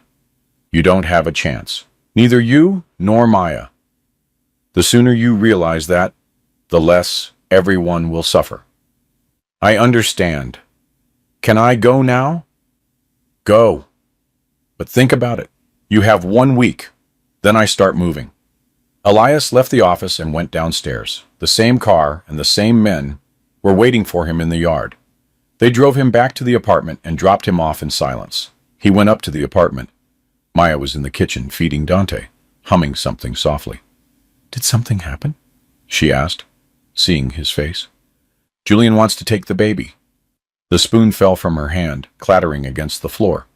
You don't have a chance. Neither you nor Maya. The sooner you realize that, the less everyone will suffer. I understand. Can I go now? Go. But think about it. You have 1 week. Then I start moving. Elias left the office and went downstairs. The same car and the same men were waiting for him in the yard. They drove him back to the apartment and dropped him off in silence. He went up to the apartment. Maya was in the kitchen feeding Dante, humming something softly. Did something happen? She asked, seeing his face. Julian wants to take the baby. The spoon fell from her hand, clattering against the floor.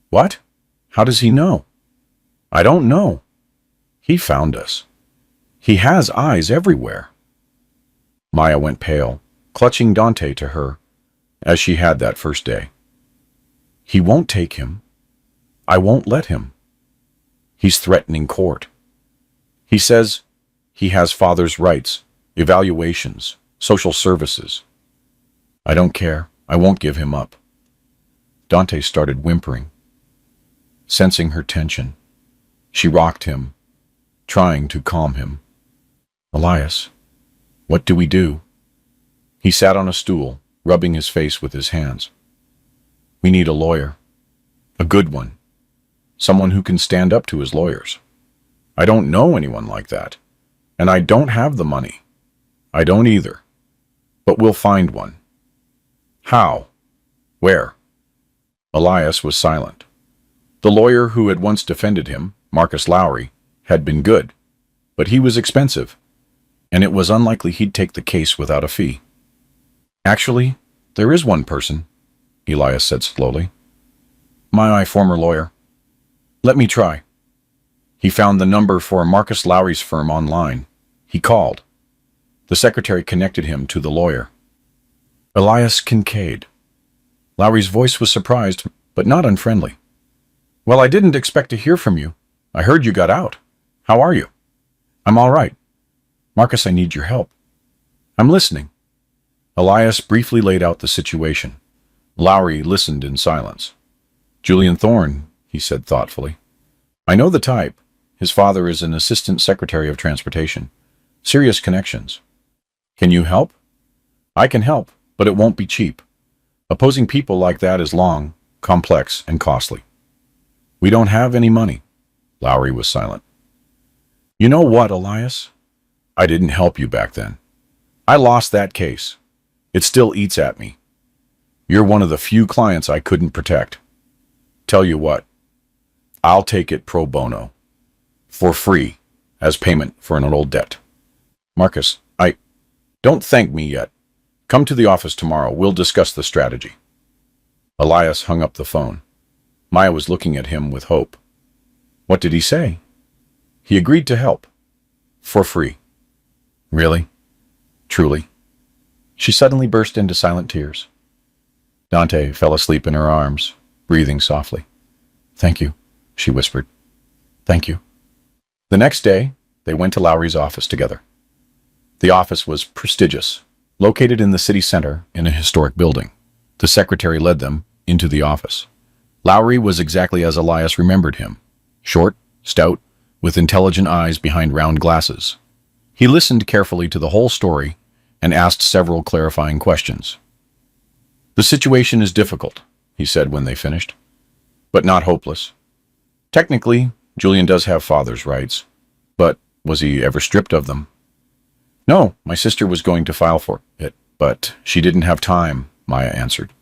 What? How does he know? I don't know. He found us. He has eyes everywhere. Maya went pale, clutching Dante to her, as she had that first day. He won't take him. I won't let him. He's threatening court. He says he has father's rights, evaluations, social services. I don't care. I won't give him up. Dante started whimpering. Sensing her tension, she rocked him, trying to calm him. Elias, what do we do? He sat on a stool, rubbing his face with his hands. We need a lawyer. A good one. Someone who can stand up to his lawyers. I don't know anyone like that. And I don't have the money. I don't either. But we'll find one. How? Where? Elias was silent. The lawyer who had once defended him, Marcus Lowry, had been good, but he was expensive, and it was unlikely he'd take the case without a fee. Actually, there is one person, Elias said slowly. My former lawyer. Let me try. He found the number for Marcus Lowry's firm online. He called. The secretary connected him to the lawyer. Elias Kincaid. Lowry's voice was surprised, but not unfriendly. Well, I didn't expect to hear from you. I heard you got out. How are you? I'm all right. Marcus, I need your help. I'm listening. Elias briefly laid out the situation. Lowry listened in silence. Julian Thorne, he said thoughtfully. I know the type. His father is an assistant secretary of transportation. Serious connections. Can you help? I can help, but it won't be cheap. Opposing people like that is long, complex, and costly. We don't have any money. Lowry was silent. You know what, Elias? I didn't help you back then. I lost that case. It still eats at me. You're one of the few clients I couldn't protect. Tell you what, I'll take it pro bono. For free, as payment for an old debt. Marcus, don't thank me yet. Come to the office tomorrow. We'll discuss the strategy. Elias hung up the phone. Maya was looking at him with hope. What did he say? He agreed to help. For free. Really? Truly? She suddenly burst into silent tears. Dante fell asleep in her arms, breathing softly. Thank you, she whispered. Thank you. The next day, they went to Lowry's office together. The office was prestigious, located in the city center in a historic building. The secretary led them into the office. Lowry was exactly as Elias remembered him. Short, stout, with intelligent eyes behind round glasses. He listened carefully to the whole story and asked several clarifying questions. The situation is difficult, he said when they finished, but not hopeless. Technically, Julian does have father's rights, but was he ever stripped of them? No, my sister was going to file for it, but she didn't have time, Maya answered.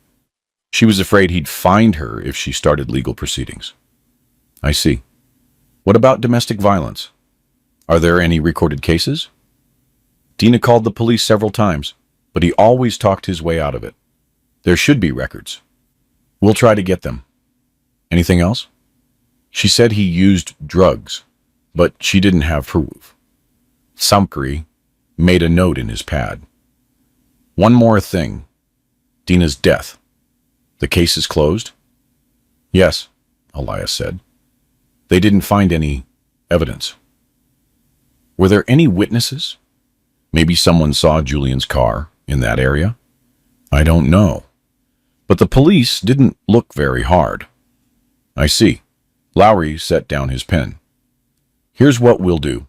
She was afraid he'd find her if she started legal proceedings. I see. What about domestic violence? Are there any recorded cases? Dina called the police several times, but he always talked his way out of it. There should be records. We'll try to get them. Anything else? She said he used drugs, but she didn't have proof. Samkari made a note in his pad. One more thing. Dina's death. The case is closed? Yes, Elias said. They didn't find any evidence. Were there any witnesses? Maybe someone saw Julian's car in that area? I don't know. But the police didn't look very hard. I see. Lowry set down his pen. Here's what we'll do.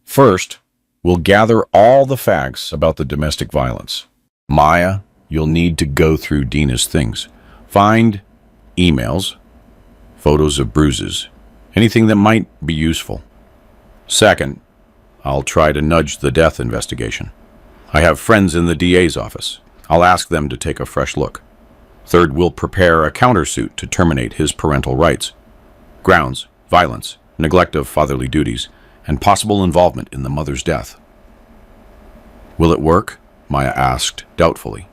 First, we'll gather all the facts about the domestic violence. Maya, you'll need to go through Dina's things. Find emails, photos of bruises, anything that might be useful. Second, I'll try to nudge the death investigation. I have friends in the DA's office. I'll ask them to take a fresh look. Third, we'll prepare a countersuit to terminate his parental rights. Grounds, violence, neglect of fatherly duties, and possible involvement in the mother's death. Will it work? Maya asked doubtfully.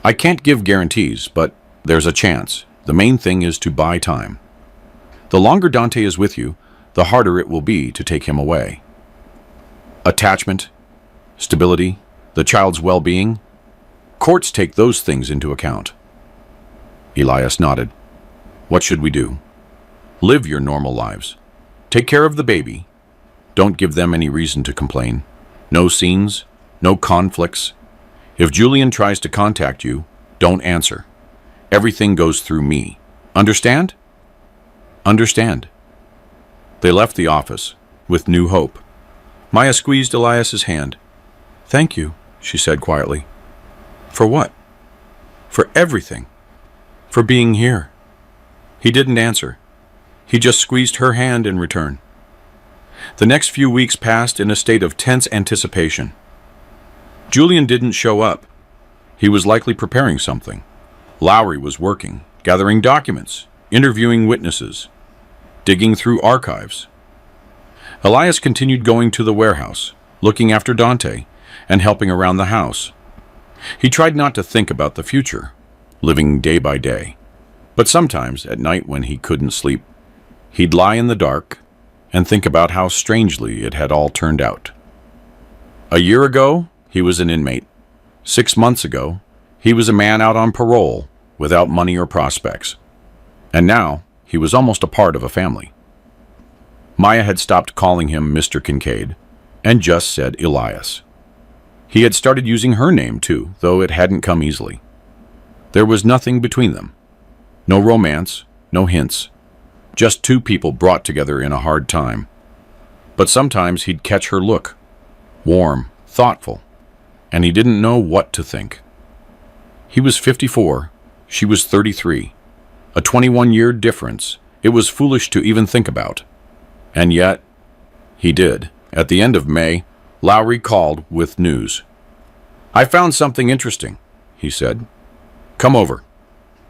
I can't give guarantees, but there's a chance. The main thing is to buy time. The longer Dante is with you, the harder it will be to take him away. Attachment, stability, the child's well-being, courts take those things into account. Elias nodded. What should we do? Live your normal lives. Take care of the baby. Don't give them any reason to complain. No scenes, no conflicts. If Julian tries to contact you, don't answer. Everything goes through me. Understand? Understand. They left the office with new hope. Maya squeezed Elias's hand. Thank you, she said quietly. For what? For everything. For being here. He didn't answer. He just squeezed her hand in return. The next few weeks passed in a state of tense anticipation. Julian didn't show up. He was likely preparing something. Lowry was working, gathering documents, interviewing witnesses, digging through archives. Elias continued going to the warehouse, looking after Dante, and helping around the house. He tried not to think about the future, living day by day. But sometimes, at night when he couldn't sleep, he'd lie in the dark and think about how strangely it had all turned out. A year ago, he was an inmate. 6 months ago, he was a man out on parole, without money or prospects. And now, he was almost a part of a family. Maya had stopped calling him Mr. Kincaid, and just said Elias. He had started using her name too, though it hadn't come easily. There was nothing between them. No romance, no hints. Just two people brought together in a hard time. But sometimes he'd catch her look. Warm, thoughtful. And he didn't know what to think. He was 54. She was 33. A 21-year difference. It was foolish to even think about. And yet, he did. At the end of May, Lowry called with news. I found something interesting, he said. Come over.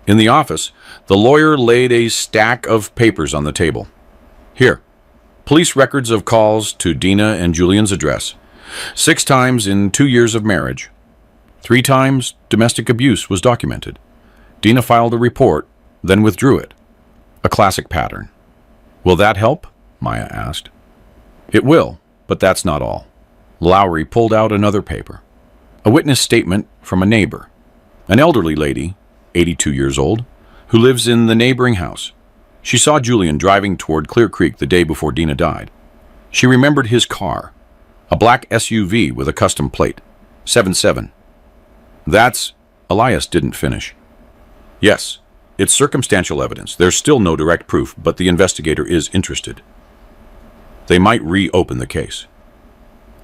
In the office, the lawyer laid a stack of papers on the table. Here, police records of calls to Dina and Julian's address. 6 times in 2 years of marriage. 3 times domestic abuse was documented. Dina filed a report, then withdrew it. A classic pattern. Will that help? Maya asked. It will, but that's not all. Lowry pulled out another paper. A witness statement from a neighbor. An elderly lady, 82 years old, who lives in the neighboring house. She saw Julian driving toward Clear Creek the day before Dina died. She remembered his car. A black SUV with a custom plate. 77. That's... Elias didn't finish. Yes, it's circumstantial evidence. There's still no direct proof, but the investigator is interested. They might reopen the case.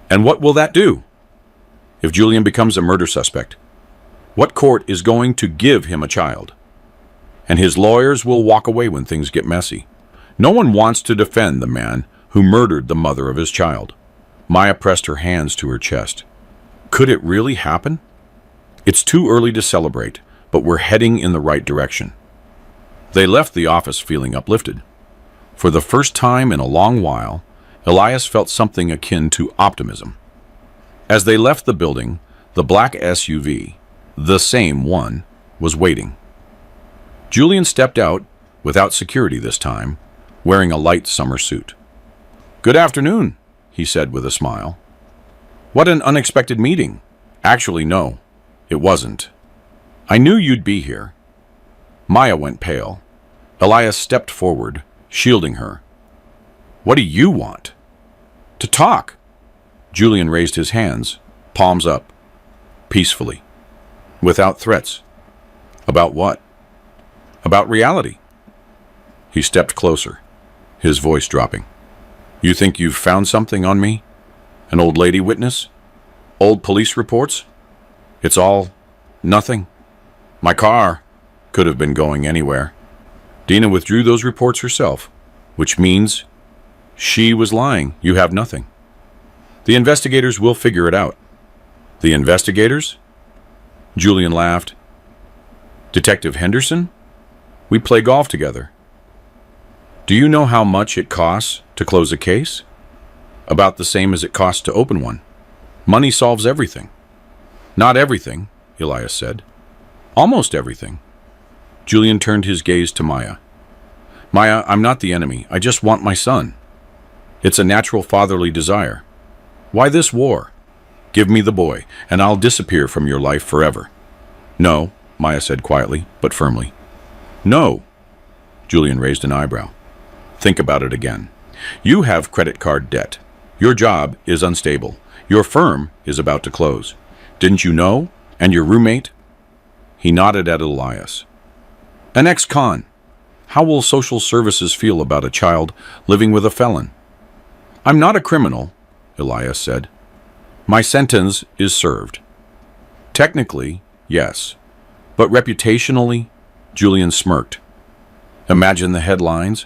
And what will that do? If Julian becomes a murder suspect, what court is going to give him a child? And his lawyers will walk away when things get messy. No one wants to defend the man who murdered the mother of his child. Maya pressed her hands to her chest. Could it really happen? It's too early to celebrate, but we're heading in the right direction. They left the office feeling uplifted. For the first time in a long while, Elias felt something akin to optimism. As they left the building, the black SUV, the same one, was waiting. Julian stepped out, without security this time, wearing a light summer suit. "Good afternoon," he said with a smile. "What an unexpected meeting." "Actually, no, it wasn't. I knew you'd be here." Maya went pale. Elias stepped forward, shielding her. "What do you want?" "To talk." Julian raised his hands, palms up, peacefully, without threats. "About what?" "About reality." He stepped closer, his voice dropping. "You think you've found something on me? An old lady witness? Old police reports? It's all nothing. My car could have been going anywhere. Dina withdrew those reports herself, which means she was lying. You have nothing. The investigators will figure it out." "The investigators?" Julian laughed. "Detective Henderson? We play golf together. Do you know how much it costs to close a case? About the same as it costs to open one. Money solves everything." "Not everything," Elias said. "Almost everything." Julian turned his gaze to Maya. "Maya, I'm not the enemy. I just want my son. It's a natural fatherly desire. Why this war? Give me the boy, and I'll disappear from your life forever." "No," Maya said quietly, but firmly. "No." Julian raised an eyebrow. "Think about it again. You have credit card debt. Your job is unstable. Your firm is about to close. Didn't you know? And your roommate?" He nodded at Elias. "An ex-con. How will social services feel about a child living with a felon?" "I'm not a criminal," Elias said. "My sentence is served." "Technically, yes. But reputationally?" Julian smirked. "Imagine the headlines.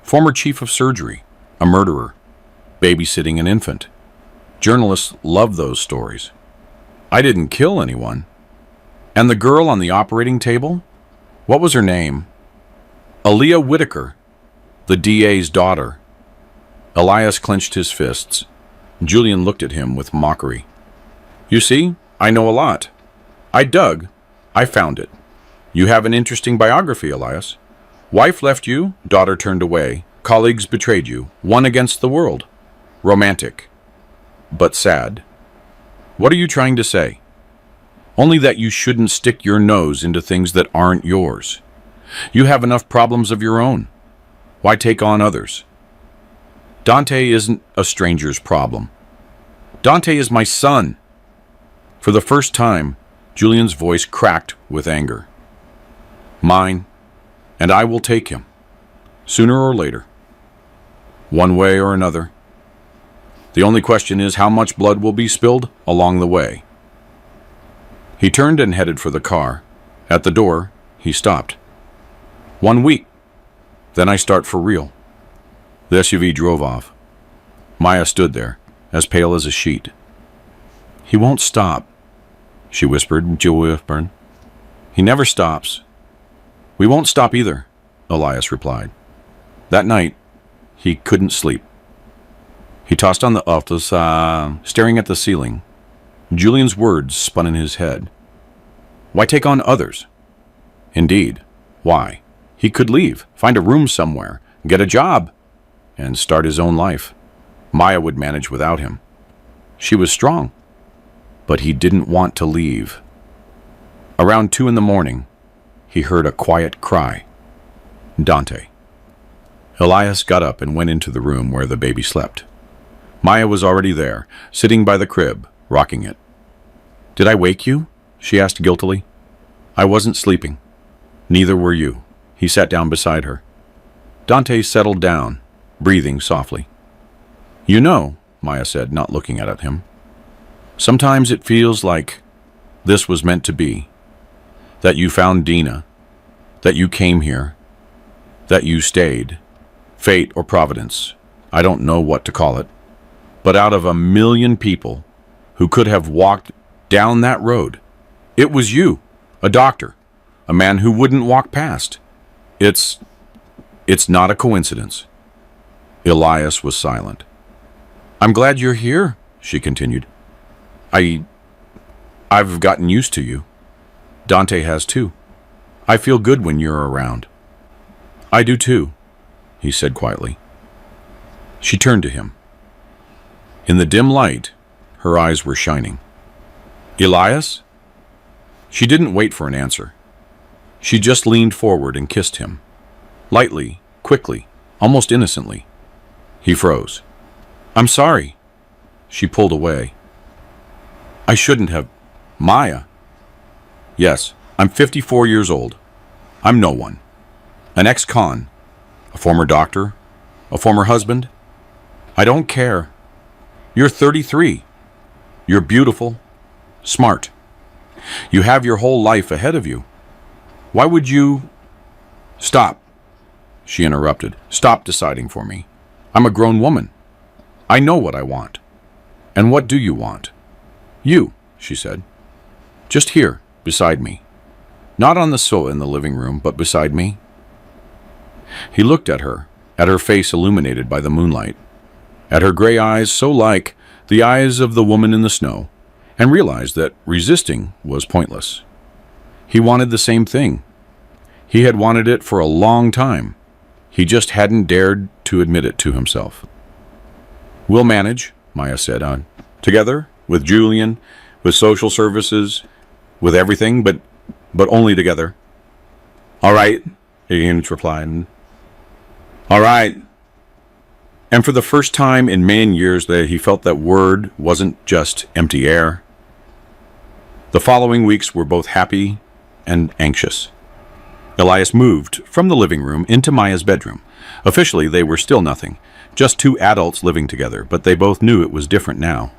Former chief of surgery, a murderer, babysitting an infant. Journalists love those stories. I didn't kill anyone. And the girl on the operating table? What was her name?" "Aaliyah Whitaker, the DA's daughter." Elias clenched his fists. Julian looked at him with mockery. "You see, I know a lot. I dug. I found it. You have an interesting biography, Elias. Wife left you, daughter turned away, colleagues betrayed you, one against the world. Romantic. But sad. What are you trying to say?" "Only that you shouldn't stick your nose into things that aren't yours. You have enough problems of your own. Why take on others?" "Dante isn't a stranger's problem. Dante is my son." For the first time, Julian's voice cracked with anger. "Mine, and I will take him, sooner or later. One way or another. The only question is how much blood will be spilled along the way." He turned and headed for the car. At the door, he stopped. "1 week. Then I start for real." The SUV drove off. Maya stood there, as pale as a sheet. "He won't stop," she whispered, Julia whispered. "He never stops." "We won't stop either," Elias replied. That night, he couldn't sleep. He tossed on the office, staring at the ceiling. Julian's words spun in his head. Why take on others? Indeed, why? He could leave, find a room somewhere, get a job, and start his own life. Maya would manage without him. She was strong, but he didn't want to leave. Around 2 a.m, he heard a quiet cry. Dante. Elias got up and went into the room where the baby slept. Maya was already there, sitting by the crib, rocking it. "Did I wake you?" she asked guiltily. "I wasn't sleeping. Neither were you." He sat down beside her. Dante settled down, breathing softly. "You know," Maya said, not looking at him, "sometimes it feels like this was meant to be. That you found Dina. That you came here. That you stayed. Fate or providence. I don't know what to call it. But out of a million people who could have walked down that road, it was you, a doctor, a man who wouldn't walk past. It's not a coincidence. Elias was silent. I'm glad you're here, she continued. I've gotten used to you. Dante has too. I feel good when you're around. I do too, he said quietly. She turned to him. In the dim light, her eyes were shining. Elias? She didn't wait for an answer. She just leaned forward and kissed him. Lightly, quickly, almost innocently. He froze. I'm sorry. She pulled away. I shouldn't have. Maya. Yes, I'm 54 years old. I'm no one. An ex-con. A former doctor. A former husband. I don't care. You're 33. You're beautiful. Smart. You have your whole life ahead of you. Why would you... Stop, she interrupted. Stop deciding for me. I'm a grown woman. I know what I want. And what do you want? You, she said. Just here, beside me. Not on the sofa in the living room, but beside me. He looked at her face illuminated by the moonlight, at her gray eyes so like the eyes of the woman in the snow, and realized that resisting was pointless. He wanted the same thing. He had wanted it for a long time. He just hadn't dared to admit it to himself. We'll manage, Maya said, together, with Julian, with social services, with everything, but only together. All right, Ian replied. All right. And for the first time in many years, he felt that word wasn't just empty air. The following weeks were both happy and anxious. Elias moved from the living room into Maya's bedroom. Officially, they were still nothing, just two adults living together, but they both knew it was different now.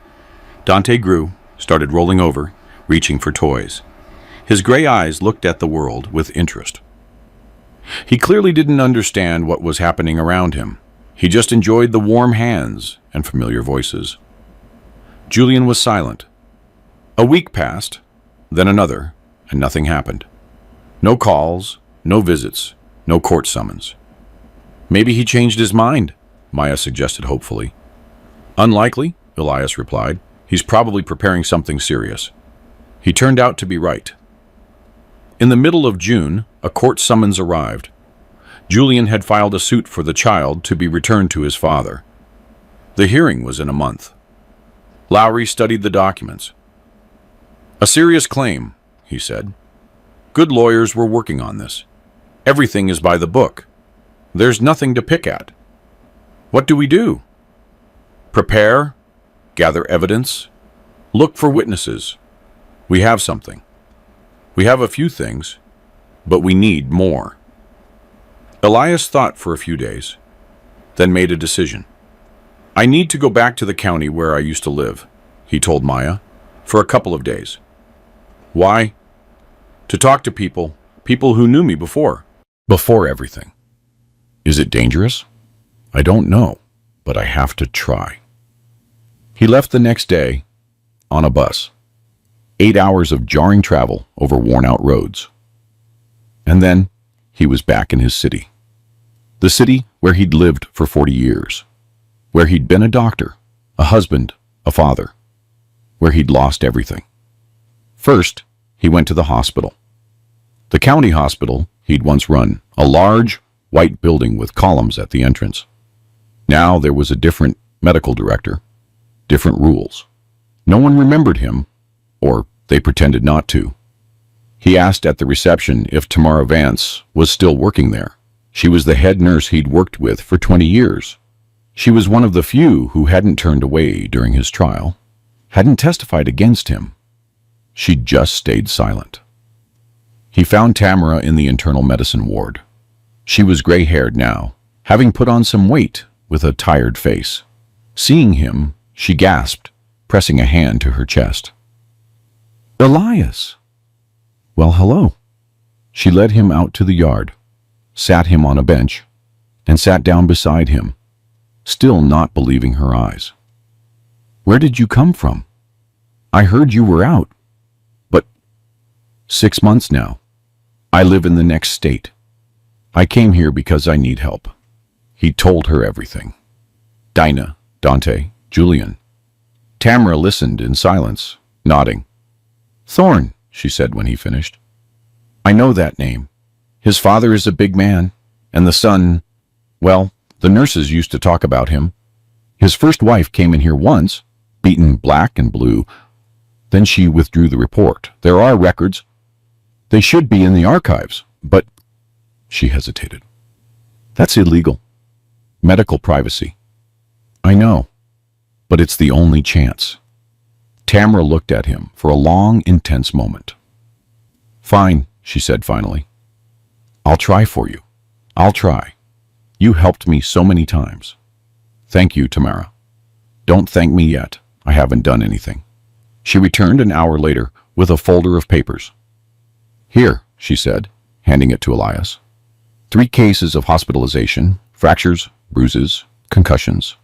Dante grew, started rolling over, reaching for toys. His gray eyes looked at the world with interest. He clearly didn't understand what was happening around him. He just enjoyed the warm hands and familiar voices. Julian was silent. A week passed, then another, and nothing happened. No calls, no visits, no court summons. Maybe he changed his mind, Maya suggested hopefully. Unlikely, Elias replied. He's probably preparing something serious. He turned out to be right. In the middle of June, a court summons arrived. Julian had filed a suit for the child to be returned to his father. The hearing was in a month. Lowry studied the documents. A serious claim, he said. Good lawyers were working on this. Everything is by the book. There's nothing to pick at. What do we do? Prepare, gather evidence, look for witnesses. We have something. We have a few things, but we need more. Elias thought for a few days, then made a decision. I need to go back to the county where I used to live, he told Maya, for a couple of days. Why? To talk to people who knew me before everything. Is it dangerous? I don't know, but I have to try. He left the next day on a bus. 8 hours of jarring travel over worn-out roads. And then he was back in his city. The city where he'd lived for 40 years. Where he'd been a doctor, a husband, a father. Where he'd lost everything. First, he went to the hospital. The county hospital he'd once run, a large, white building with columns at the entrance. Now there was a different medical director, different rules. No one remembered him, or they pretended not to. He asked at the reception if Tamara Vance was still working there. She was the head nurse he'd worked with for 20 years. She was one of the few who hadn't turned away during his trial, hadn't testified against him. She'd just stayed silent. He found Tamara in the internal medicine ward. She was gray-haired now, having put on some weight with a tired face. Seeing him, she gasped, pressing a hand to her chest. Elias! Well, hello. She led him out to the yard, sat him on a bench, and sat down beside him, still not believing her eyes. Where did you come from? I heard you were out. But 6 months now. I live in the next state. I came here because I need help. He told her everything. Dinah, Dante, Julian. Tamara listened in silence, nodding. Thorne, she said when he finished. I know that name. His father is a big man, and the son, well, the nurses used to talk about him. His first wife came in here once, beaten black and blue. Then she withdrew the report. There are records. They should be in the archives, but she hesitated. That's illegal. Medical privacy. I know, but it's the only chance. Tamara looked at him for a long, intense moment. Fine, she said finally. I'll try for you. I'll try. You helped me so many times. Thank you, Tamara. Don't thank me yet. I haven't done anything. She returned an hour later with a folder of papers. Here, she said, handing it to Elias. 3 cases of hospitalization, fractures, bruises, concussions.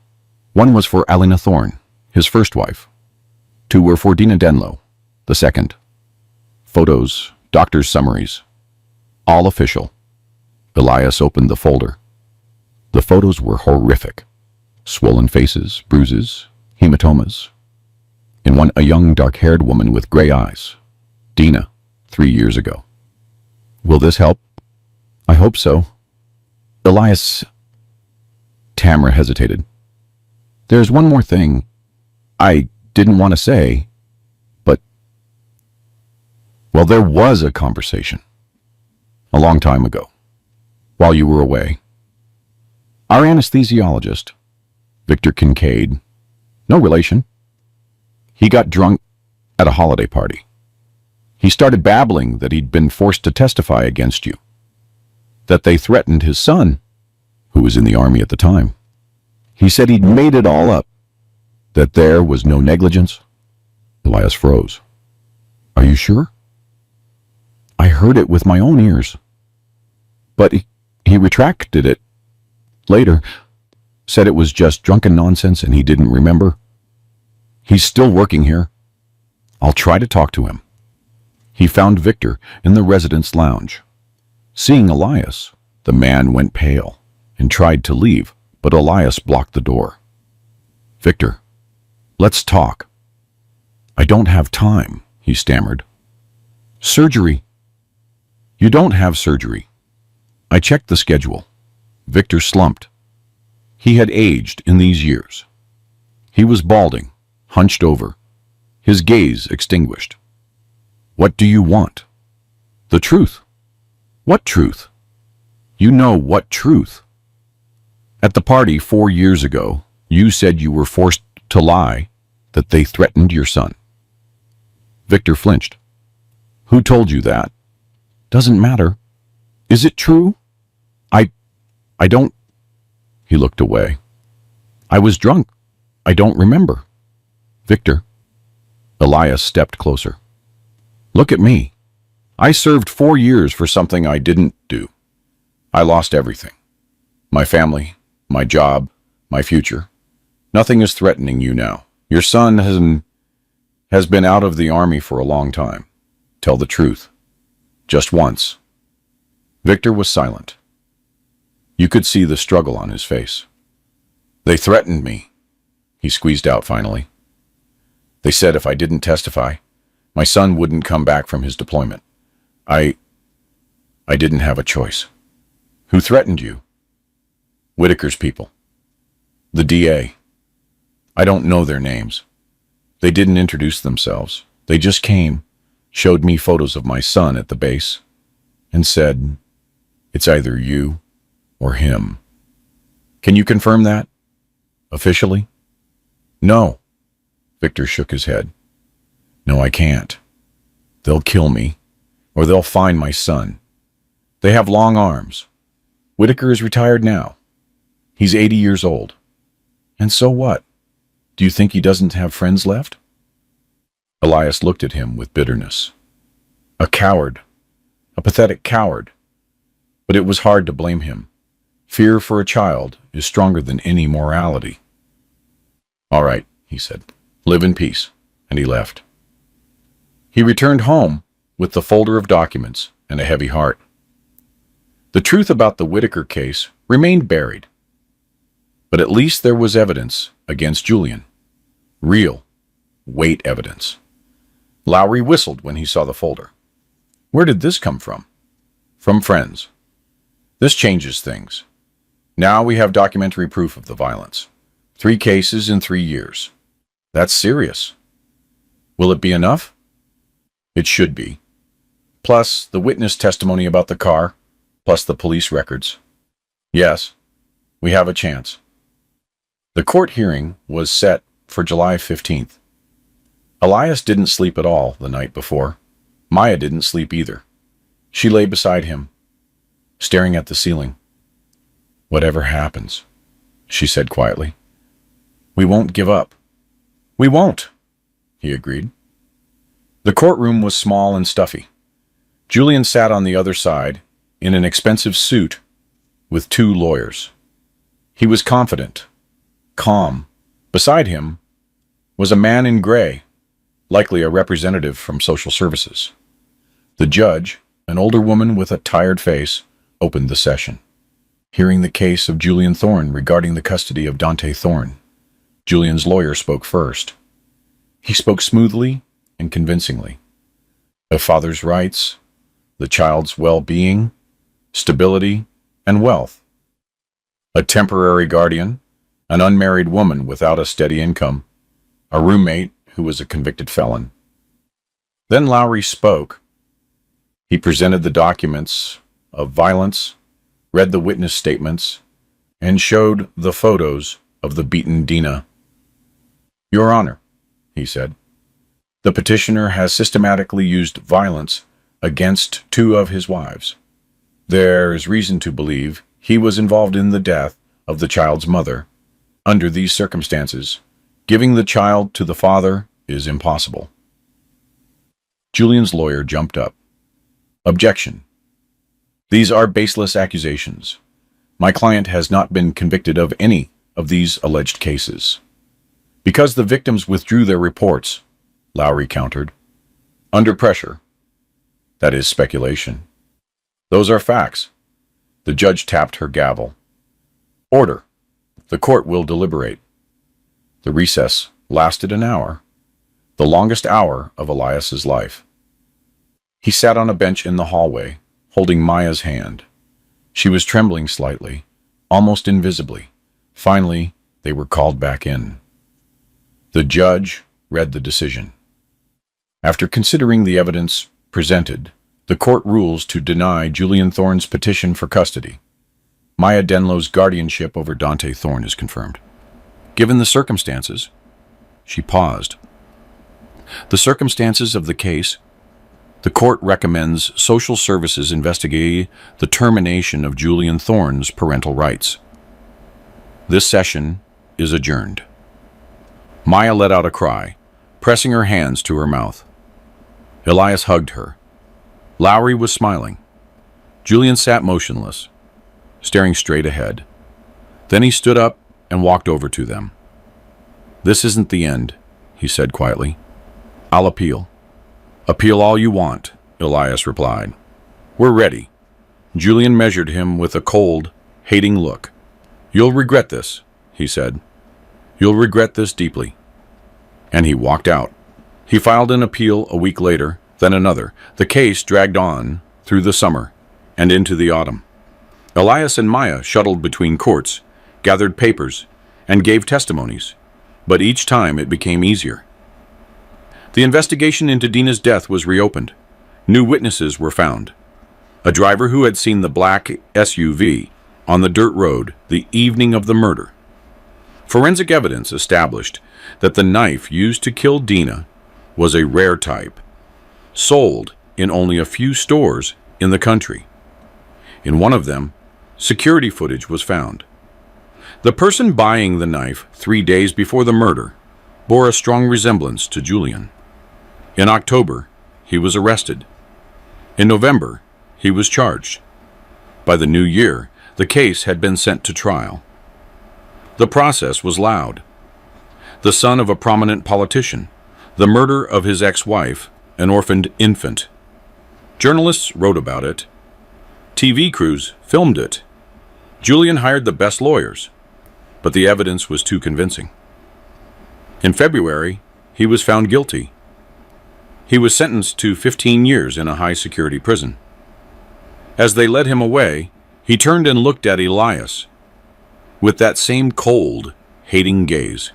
1 was for Alina Thorne, his first wife. 2 were for Dina Denlow, the second. Photos, doctor's summaries. All official. Elias opened the folder. The photos were horrific. Swollen faces, bruises, hematomas. In one, a young dark-haired woman with gray eyes. Dina, 3 years ago. Will this help? I hope so. Elias... Tamara hesitated. There's one more thing. I didn't want to say, but... Well, there was a conversation. A long time ago. While you were away. Our anesthesiologist, Victor Kincaid, no relation. He got drunk at a holiday party. He started babbling that he'd been forced to testify against you. That they threatened his son, who was in the army at the time. He said he'd made it all up. That there was no negligence. Elias froze. Are you sure? I heard it with my own ears. But he retracted it. Later, said it was just drunken nonsense and he didn't remember. He's still working here. I'll try to talk to him. He found Victor in the residence lounge. Seeing Elias, the man went pale and tried to leave, but Elias blocked the door. Victor, let's talk. I don't have time, he stammered. Surgery. You don't have surgery. I checked the schedule. Victor slumped. He had aged in these years. He was balding, hunched over, his gaze extinguished. What do you want? The truth. What truth? You know what truth? At the party 4 years ago, you said you were forced to lie, that they threatened your son. Victor flinched. Who told you that? Doesn't matter. Is it true? I don't... He looked away. I was drunk. I don't remember. Victor. Elias stepped closer. Look at me. I served 4 years for something I didn't do. I lost everything. My family, my job, my future. Nothing is threatening you now. Your son has been out of the army for a long time. Tell the truth. Just once. Victor was silent. You could see the struggle on his face. They threatened me, he squeezed out finally. They said if I didn't testify, my son wouldn't come back from his deployment. I didn't have a choice. Who threatened you? Whitaker's people. The DA. I don't know their names. They didn't introduce themselves. They just came, showed me photos of my son at the base, and said, it's either you or him. Can you confirm that? Officially? No. Victor shook his head. No, I can't. They'll kill me, or they'll find my son. They have long arms. Whitaker is retired now. He's 80 years old. And so what? Do you think he doesn't have friends left? Elias looked at him with bitterness. A coward. A pathetic coward. But it was hard to blame him. Fear for a child is stronger than any morality. All right, he said. Live in peace. And he left. He returned home with the folder of documents and a heavy heart. The truth about the Whitaker case remained buried. But at least there was evidence against Julian. Real, weight evidence. Lowry whistled when he saw the folder. Where did this come from? From friends. This changes things. Now we have documentary proof of the violence. 3 cases in 3 years. That's serious. Will it be enough? It should be. Plus the witness testimony about the car, plus the police records. Yes, we have a chance. The court hearing was set for July 15th. Elias didn't sleep at all the night before. Maya didn't sleep either. She lay beside him, staring at the ceiling. Whatever happens, she said quietly, we won't give up. We won't, he agreed. The courtroom was small and stuffy. Julian sat on the other side, in an expensive suit, with 2 lawyers. He was confident, calm. Beside him was a man in gray, likely a representative from social services. The judge, an older woman with a tired face, opened the session. Hearing the case of Julian Thorne regarding the custody of Dante Thorne, Julian's lawyer spoke first. He spoke smoothly and convincingly. A father's rights, the child's well-being, stability, and wealth. A temporary guardian, an unmarried woman without a steady income, a roommate who was a convicted felon. Then Lowry spoke. He presented the documents of violence, read the witness statements, and showed the photos of the beaten Dina. Your Honor, he said, the petitioner has systematically used violence against 2 of his wives. There is reason to believe he was involved in the death of the child's mother. Under these circumstances, giving the child to the father is impossible. Julian's lawyer jumped up. Objection. These are baseless accusations. My client has not been convicted of any of these alleged cases. Because the victims withdrew their reports, Lowry countered. Under pressure. That is speculation. Those are facts. The judge tapped her gavel. Order. The court will deliberate. The recess lasted an hour, the longest hour of Elias's life. He sat on a bench in the hallway, holding Maya's hand. She was trembling slightly, almost invisibly. Finally, they were called back in. The judge read the decision. After considering the evidence presented, the court rules to deny Julian Thorne's petition for custody. Maya Denlow's guardianship over Dante Thorne is confirmed. Given the circumstances, she paused. The circumstances of the case, the court recommends social services investigate the termination of Julian Thorne's parental rights. This session is adjourned. Maya let out a cry, pressing her hands to her mouth. Elias hugged her. Lowry was smiling. Julian sat motionless, staring straight ahead. Then he stood up and walked over to them. This isn't the end, he said quietly. I'll appeal. Appeal all you want, Elias replied. We're ready. Julian measured him with a cold, hating look. You'll regret this, he said. You'll regret this deeply. And he walked out. He filed an appeal a week later, then another. The case dragged on through the summer and into the autumn. Elias and Maya shuttled between courts, gathered papers, and gave testimonies, but each time it became easier. The investigation into Dina's death was reopened. New witnesses were found. A driver who had seen the black SUV on the dirt road the evening of the murder. Forensic evidence established that the knife used to kill Dina was a rare type, sold in only a few stores in the country. In one of them, security footage was found. The person buying the knife 3 days before the murder bore a strong resemblance to Julian. In October, he was arrested. In November, he was charged. By the new year, the case had been sent to trial. The process was loud. the son of a prominent politician, the murder of his ex-wife, an orphaned infant. Journalists wrote about it. TV crews filmed it. Julian hired the best lawyers, but the evidence was too convincing. In February, he was found guilty. He was sentenced to 15 years in a high-security prison. As they led him away, he turned and looked at Elias with that same cold, hating gaze.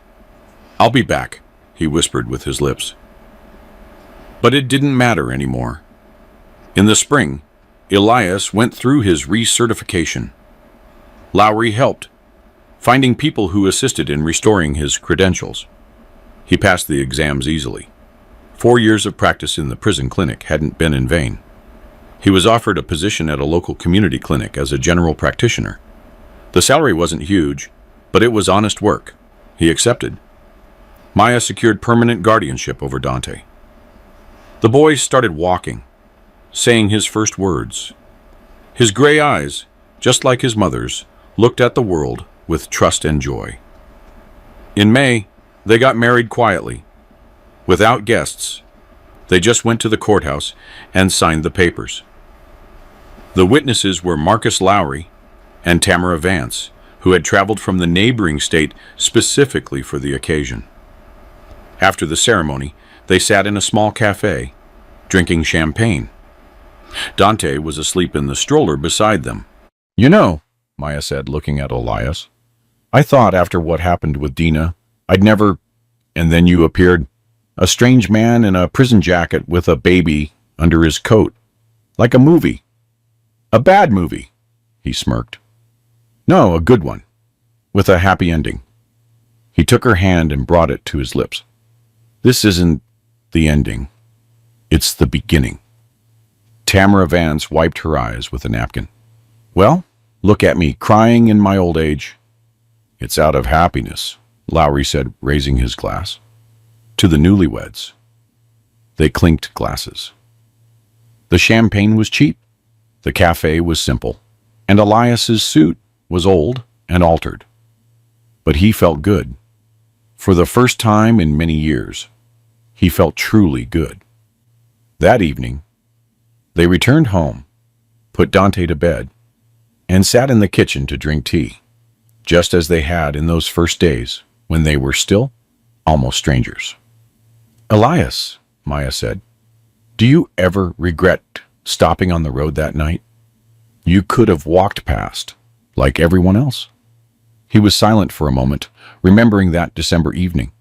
"I'll be back," he whispered with his lips. But it didn't matter anymore. In the spring, Elias went through his recertification. Lowry helped, finding people who assisted in restoring his credentials. He passed the exams easily. 4 years of practice in the prison clinic hadn't been in vain. He was offered a position at a local community clinic as a general practitioner. The salary wasn't huge, but it was honest work. He accepted. Maya secured permanent guardianship over Dante. The boy started walking, saying his first words. His gray eyes, just like his mother's, looked at the world with trust and joy. In May, they got married quietly, without guests. They just went to the courthouse and signed the papers. The witnesses were Marcus Lowry and Tamara Vance, who had traveled from the neighboring state specifically for the occasion. After the ceremony, they sat in a small cafe, drinking champagne. Dante was asleep in the stroller beside them. "You know," Maya said, looking at Elias, "I thought after what happened with Dina, I'd never... And then you appeared. A strange man in a prison jacket with a baby under his coat. Like a movie. A bad movie," he smirked. "No, a good one. With a happy ending." He took her hand and brought it to his lips. "This isn't the ending. It's the beginning." Tamara Vance wiped her eyes with a napkin. "Well, look at me, crying in my old age." "It's out of happiness," Lowry said, raising his glass. To the newlyweds. They clinked glasses. The champagne was cheap. The cafe was simple. And Elias's suit was old and altered. But he felt good. For the first time in many years, he felt truly good. That evening, they returned home, put Dante to bed, and sat in the kitchen to drink tea, just as they had in those first days when they were still almost strangers. "Elias," Maya said, "do you ever regret stopping on the road that night? You could have walked past, like everyone else." He was silent for a moment, remembering that December evening.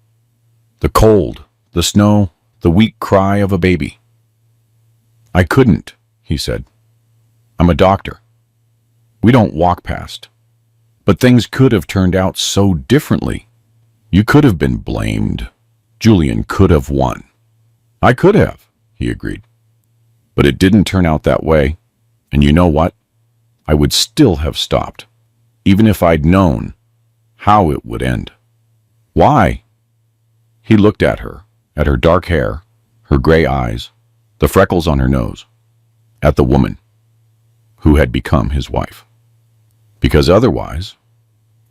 The cold, the snow, the weak cry of a baby. "I couldn't," he said. "I'm a doctor. We don't walk past. But things could have turned out so differently. You could have been blamed. Julian could have won." "I could have," he agreed. "But it didn't turn out that way. And you know what? I would still have stopped, even if I'd known how it would end." "Why?" He looked at her dark hair, her gray eyes, the freckles on her nose, at the woman who had become his wife. "Because otherwise,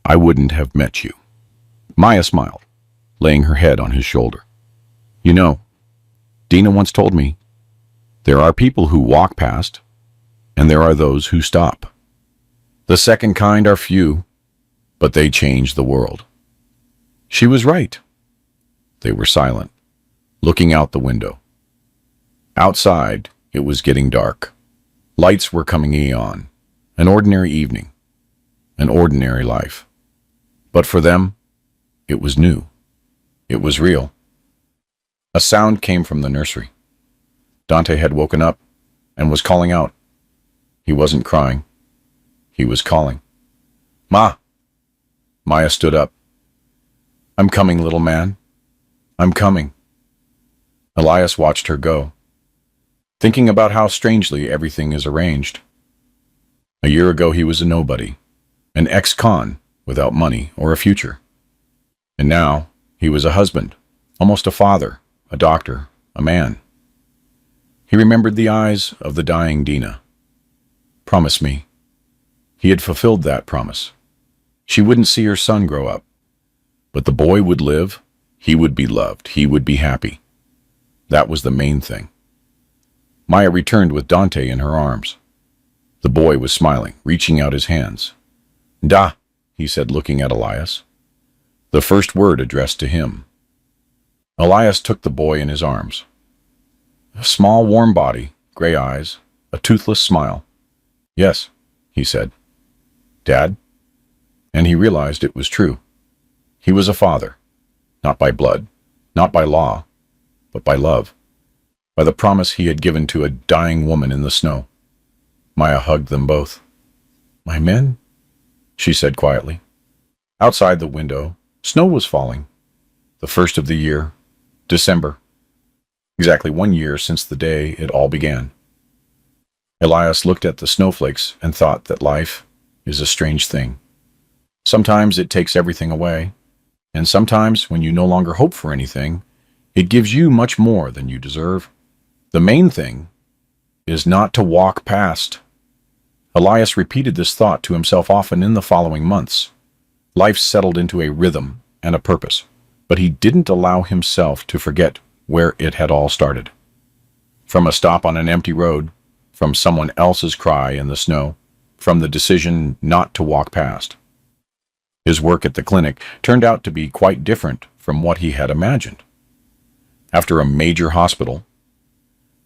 I wouldn't have met you." Maya smiled, laying her head on his shoulder. "You know, Dina once told me, there are people who walk past, and there are those who stop. The second kind are few, but they change the world." She was right. They were silent, looking out the window. Outside, it was getting dark. Lights were coming on. An ordinary evening. An ordinary life. But for them, it was new. It was real. A sound came from the nursery. Dante had woken up and was calling out. He wasn't crying. He was calling. "Ma!" Maya stood up. "I'm coming, little man. I'm coming." Elias watched her go, thinking about how strangely everything is arranged. A year ago he was a nobody, an ex-con without money or a future. And now he was a husband, almost a father, a doctor, a man. He remembered the eyes of the dying Dina. "Promise me." He had fulfilled that promise. She wouldn't see her son grow up, but the boy would live He would be loved. He would be happy. That was the main thing. Maya returned with Dante in her arms. The boy was smiling, reaching out his hands. "Da," he said, looking at Elias. The first word addressed to him. Elias took the boy in his arms. A small, warm body, gray eyes, a toothless smile. "Yes," he said. "Dad?" And he realized it was true. He was a father, not by blood, not by law, but by love, by the promise he had given to a dying woman in the snow. Maya hugged them both. "My men?" she said quietly. Outside the window, snow was falling. The first of the year, December. Exactly 1 year since the day it all began. Elias looked at the snowflakes and thought that life is a strange thing. Sometimes it takes everything away, and sometimes when you no longer hope for anything, it gives you much more than you deserve. The main thing is not to walk past. Elias repeated this thought to himself often in the following months. Life settled into a rhythm and a purpose, but he didn't allow himself to forget where it had all started. From a stop on an empty road, from someone else's cry in the snow, from the decision not to walk past. His work at the clinic turned out to be quite different from what he had imagined. After a major hospital,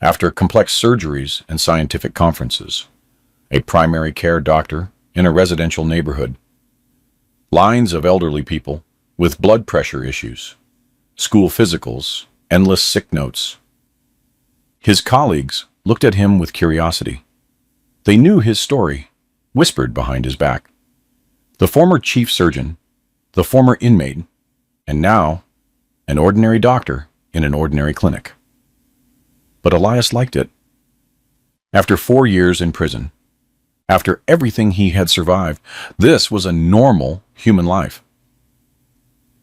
after complex surgeries and scientific conferences, a primary care doctor in a residential neighborhood, lines of elderly people with blood pressure issues, school physicals, endless sick notes. His colleagues looked at him with curiosity. They knew his story, whispered behind his back. The former chief surgeon, the former inmate, and now an ordinary doctor in an ordinary clinic. But Elias liked it. After 4 years in prison, after everything he had survived, this was a normal human life.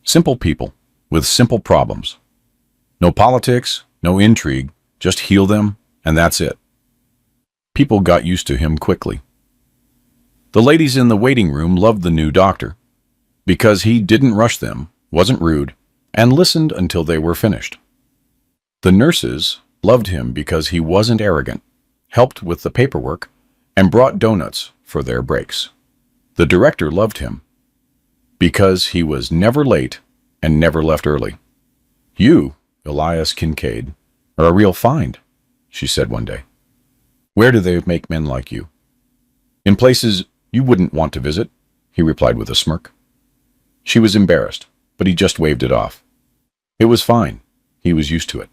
Simple people with simple problems. No politics, no intrigue, just heal them, and that's it. People got used to him quickly. The ladies in the waiting room loved the new doctor because he didn't rush them, wasn't rude, and listened until they were finished. The nurses loved him because he wasn't arrogant, helped with the paperwork, and brought donuts for their breaks. The director loved him because he was never late and never left early. "You, Elias Kincaid, are a real find," she said one day. "Where do they make men like you?" "In places you wouldn't want to visit," he replied with a smirk. She was embarrassed, but he just waved it off. It was fine. He was used to it.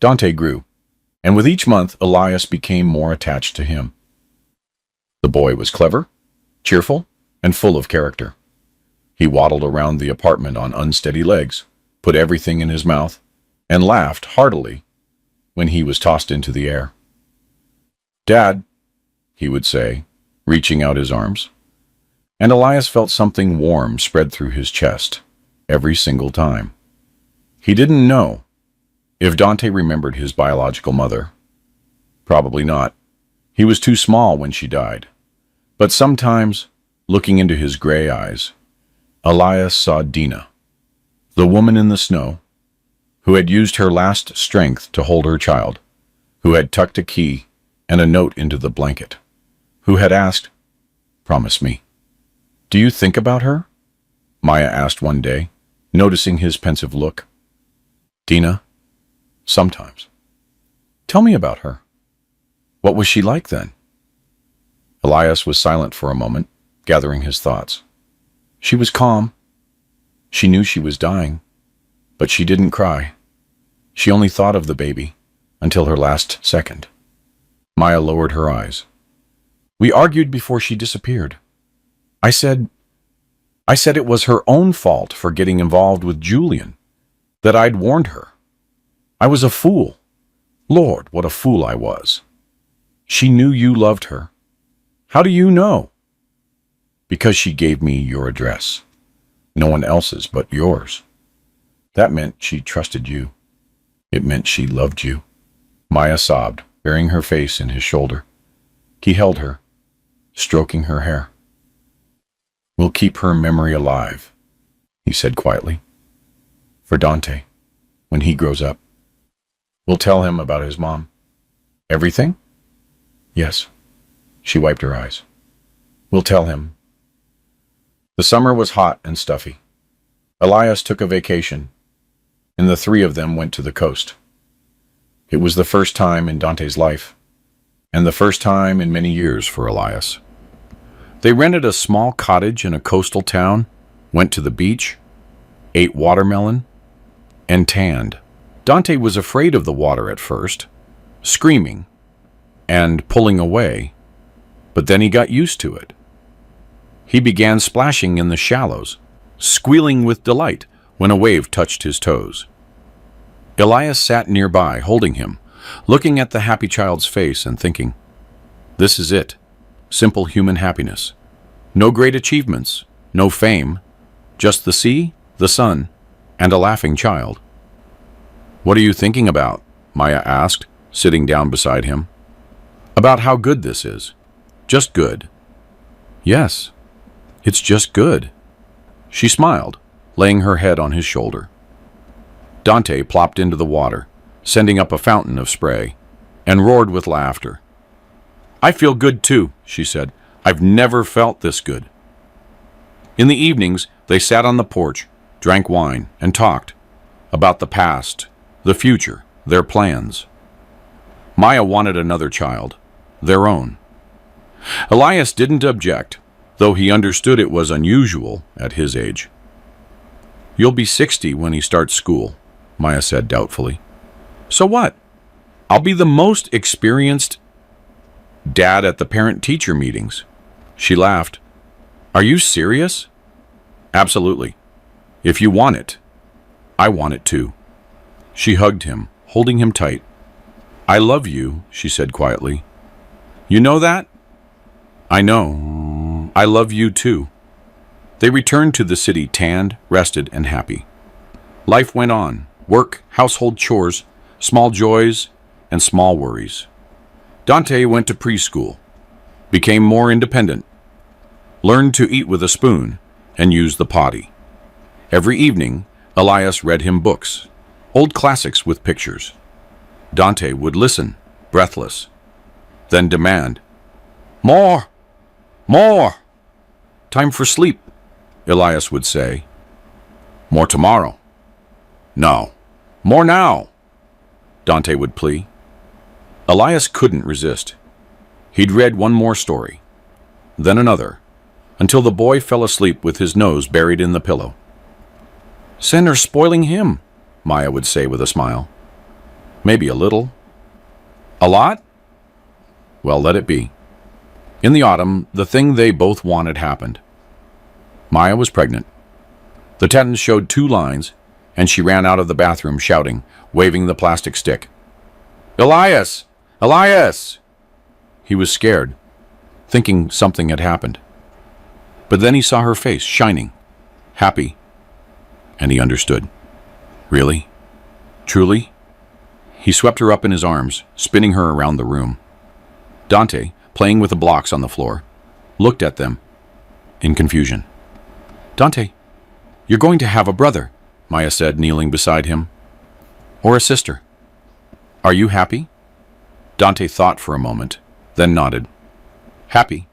Dante grew, and with each month, Elias became more attached to him. The boy was clever, cheerful, and full of character. He waddled around the apartment on unsteady legs, put everything in his mouth, and laughed heartily when he was tossed into the air. "Dad," he would say, reaching out his arms. And Elias felt something warm spread through his chest every single time. He didn't know if Dante remembered his biological mother. Probably not. He was too small when she died. But sometimes, looking into his gray eyes, Elias saw Dina, the woman in the snow, who had used her last strength to hold her child, who had tucked a key and a note into the blanket, who had asked, "Promise me." "Do you think about her?" Maya asked one day, noticing his pensive look. "Dina? Sometimes." "Tell me about her. What was she like then?" Elias was silent for a moment, gathering his thoughts. "She was calm. She knew she was dying, but she didn't cry. She only thought of the baby until her last second." Maya lowered her eyes. "We argued before she disappeared. I said it was her own fault for getting involved with Julian, that I'd warned her. I was a fool. Lord, what a fool I was. She knew you loved her. How do you know?" "Because she gave me your address. No one else's but yours. That meant she trusted you. It meant she loved you." Maya sobbed, burying her face in his shoulder. He held her, stroking her hair. "We'll keep her memory alive," he said quietly. for Dante when he grows up. We'll tell him about his mom. Everything? Yes. She wiped her eyes. We'll tell him. The summer was hot and stuffy. Elias took a vacation, and the three of them went to the coast. It was the first time in Dante's life, and the first time in many years for Elias. They rented a small cottage in a coastal town, went to the beach, ate watermelon, and tanned. Dante was afraid of the water at first, screaming and pulling away, but then he got used to it. He began splashing in the shallows, squealing with delight when a wave touched his toes. Elias sat nearby, holding him, looking at the happy child's face and thinking, this is it, simple human happiness. No great achievements, no fame, just the sea, the sun, and a laughing child. What are you thinking about? Maya asked, sitting down beside him. About how good this is. Just good. Yes, it's just good. She smiled, laying her head on his shoulder. Dante plopped into the water, sending up a fountain of spray, and roared with laughter. I feel good too, she said. I've never felt this good. In the evenings, they sat on the porch, drank wine, and talked about the past, the future, their plans. Maya wanted another child, their own. Elias didn't object, though he understood it was unusual at his age. You'll be 60 when he starts school, Maya said doubtfully. So what? I'll be the most experienced dad at the parent-teacher meetings. She laughed. Are you serious? Absolutely. If you want it, I want it too. She hugged him, holding him tight. I love you, she said quietly. You know that? I know. I love you too. They returned to the city tanned, rested, and happy. Life went on. Work, household chores, small joys, and small worries. Dante went to preschool, became more independent, learned to eat with a spoon, and use the potty. Every evening, Elias read him books, old classics with pictures. Dante would listen, breathless, then demand, More! More! Time for sleep, Elias would say. More tomorrow. No. More now, Dante would plea. Elias couldn't resist. He'd read one more story, then another, until the boy fell asleep with his nose buried in the pillow. Sinner's spoiling him, Maya would say with a smile. Maybe a little. A lot? Well, let it be. In the autumn, the thing they both wanted happened. Maya was pregnant. The tetanus showed 2 lines, and she ran out of the bathroom shouting, waving the plastic stick. Elias! Elias! He was scared, thinking something had happened. But then he saw her face, shining, happy, and he understood. Really? Truly? He swept her up in his arms, spinning her around the room. Dante, playing with the blocks on the floor, looked at them in confusion. Dante, you're going to have a brother, Maya said, kneeling beside him. Or a sister. Are you happy? Dante thought for a moment, then nodded. Happy.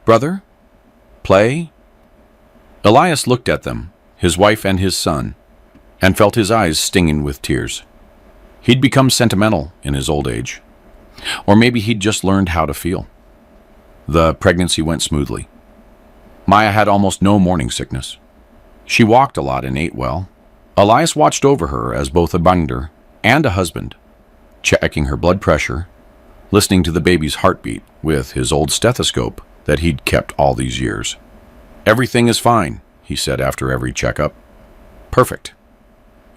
Brother? Play? Elias looked at them, his wife and his son, and felt his eyes stinging with tears. He'd become sentimental in his old age. Or maybe he'd just learned how to feel. The pregnancy went smoothly. Maya had almost no morning sickness. She walked a lot and ate well. Elias watched over her as both a binder and a husband, checking her blood pressure, listening to the baby's heartbeat with his old stethoscope that he'd kept all these years. Everything is fine, he said after every checkup. Perfect.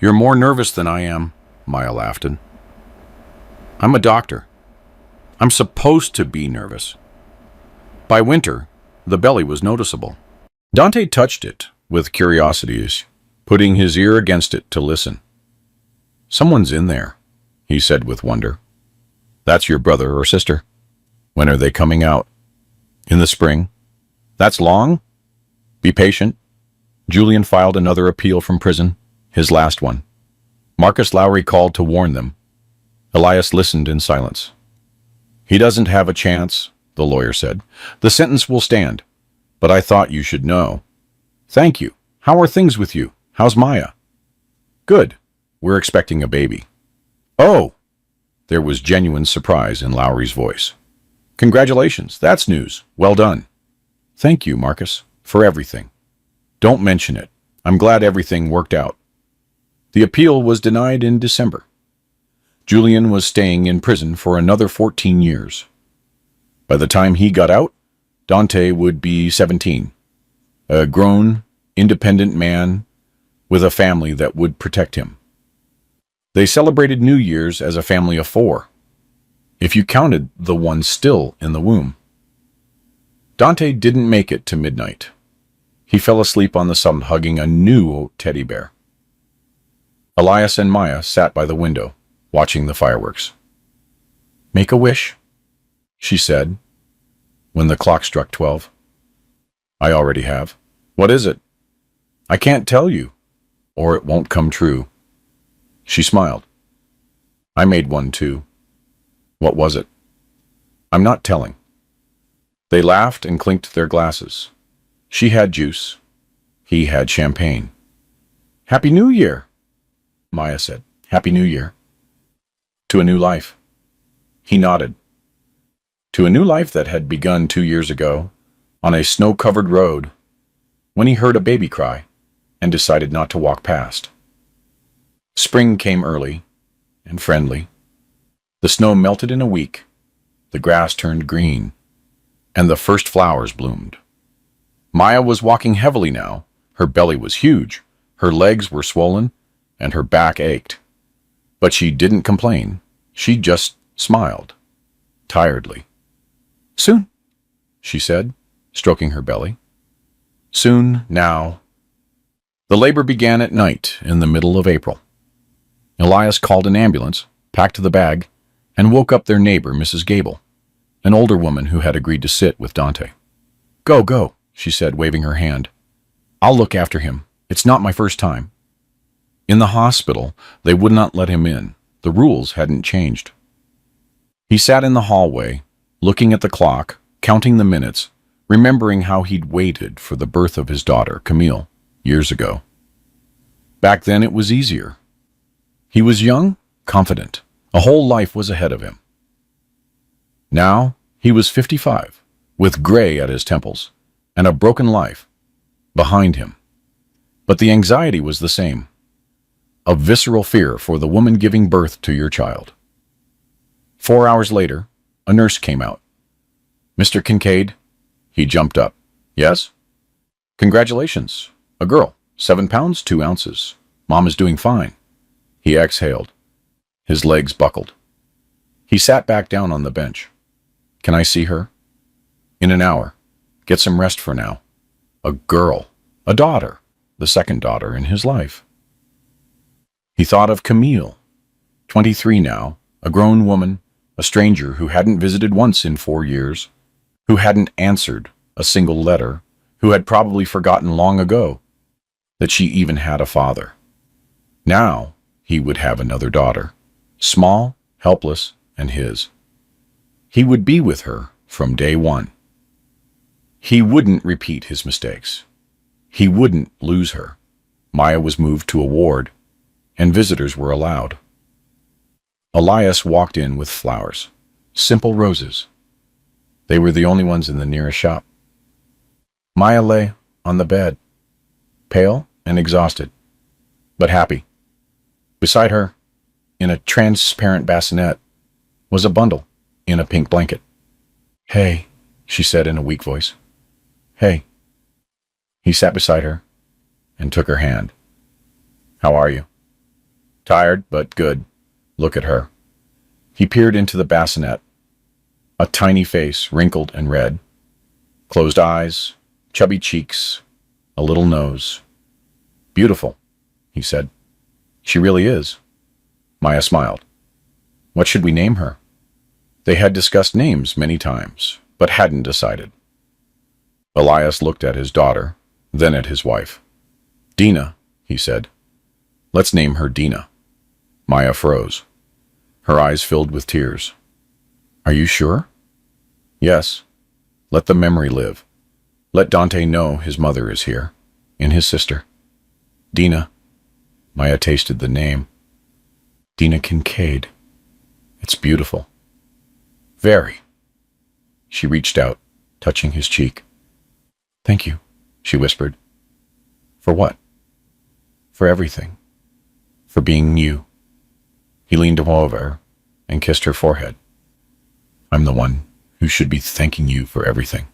You're more nervous than I am, Maya laughed. I'm a doctor. I'm supposed to be nervous. By winter, the belly was noticeable. Dante touched it with curiosity, putting his ear against it to listen. Someone's in there, he said with wonder. That's your brother or sister. When are they coming out? In the spring. That's long? Be patient. Julian filed another appeal from prison. His last one. Marcus Lowry called to warn them. Elias listened in silence. He doesn't have a chance, the lawyer said. The sentence will stand. But I thought you should know. Thank you. How are things with you? How's Maya? Good. We're expecting a baby. Oh! There was genuine surprise in Lowry's voice. Congratulations. That's news. Well done. Thank you, Marcus, for everything. Don't mention it. I'm glad everything worked out. The appeal was denied in December. Julian was staying in prison for another 14 years. By the time he got out, Dante would be 17. A grown, independent man with a family that would protect him. They celebrated New Year's as a family of 4, if you counted the one still in the womb. Dante didn't make it to midnight. He fell asleep on the sand hugging a new teddy bear. Elias and Maya sat by the window, watching the fireworks. Make a wish, she said, when the clock struck 12. I already have. What is it? I can't tell you, or it won't come true. She smiled. I made one too. What was it? I'm not telling. They laughed and clinked their glasses. She had juice. He had champagne. Happy New Year, Maya said. Happy New Year. To a new life. He nodded. To a new life that had begun 2 years ago, on a snow-covered road, when he heard a baby cry and decided not to walk past. Spring came early and friendly. The snow melted in a week, the grass turned green, and the first flowers bloomed. Maya was walking heavily now. Her belly was huge, her legs were swollen, and her back ached. But she didn't complain. She just smiled, tiredly. Soon, she said, stroking her belly. Soon, now. The labor began at night in the middle of April. Elias called an ambulance, packed the bag, and woke up their neighbor, Mrs. Gable, an older woman who had agreed to sit with Dante. Go, go, she said, waving her hand. I'll look after him. It's not my first time. In the hospital, they would not let him in. The rules hadn't changed. He sat in the hallway, looking at the clock, counting the minutes, remembering how he'd waited for the birth of his daughter, Camille, years ago. Back then it was easier. He was young, confident. A whole life was ahead of him. Now he was 55, with gray at his temples, and a broken life behind him. But the anxiety was the same. A visceral fear for the woman giving birth to your child. 4 hours later, a nurse came out. Mr. Kincaid, he jumped up. Yes? Congratulations. A girl, 7 pounds, 2 ounces. Mom is doing fine. He exhaled. His legs buckled. He sat back down on the bench. Can I see her? In an hour. Get some rest for now. A girl. A daughter. The second daughter in his life. He thought of Camille, 23 now, a grown woman, a stranger who hadn't visited once in 4 years, who hadn't answered a single letter, who had probably forgotten long ago that she even had a father. Now he would have another daughter, small, helpless, and his. He would be with her from day one. He wouldn't repeat his mistakes. He wouldn't lose her. Maya was moved to a ward, and visitors were allowed. Elias walked in with flowers, simple roses. They were the only ones in the nearest shop. Maya lay on the bed, pale and exhausted, but happy. Beside her, in a transparent bassinet, was a bundle in a pink blanket. Hey, she said in a weak voice. Hey. He sat beside her and took her hand. How are you? Tired, but good. Look at her. He peered into the bassinet. A tiny face, wrinkled and red. Closed eyes, chubby cheeks, a little nose. Beautiful, he said. She really is. Maya smiled. What should we name her? They had discussed names many times, but hadn't decided. Elias looked at his daughter, then at his wife. Dina, he said. Let's name her Dina. Maya froze. Her eyes filled with tears. Are you sure? Yes. Let the memory live. Let Dante know his mother is here, and his sister. Dina. Maya tasted the name. Dina Kincaid. It's beautiful. Very. She reached out, touching his cheek. Thank you, she whispered. For what? For everything. For being you. He leaned over her and kissed her forehead. I'm the one who should be thanking you for everything.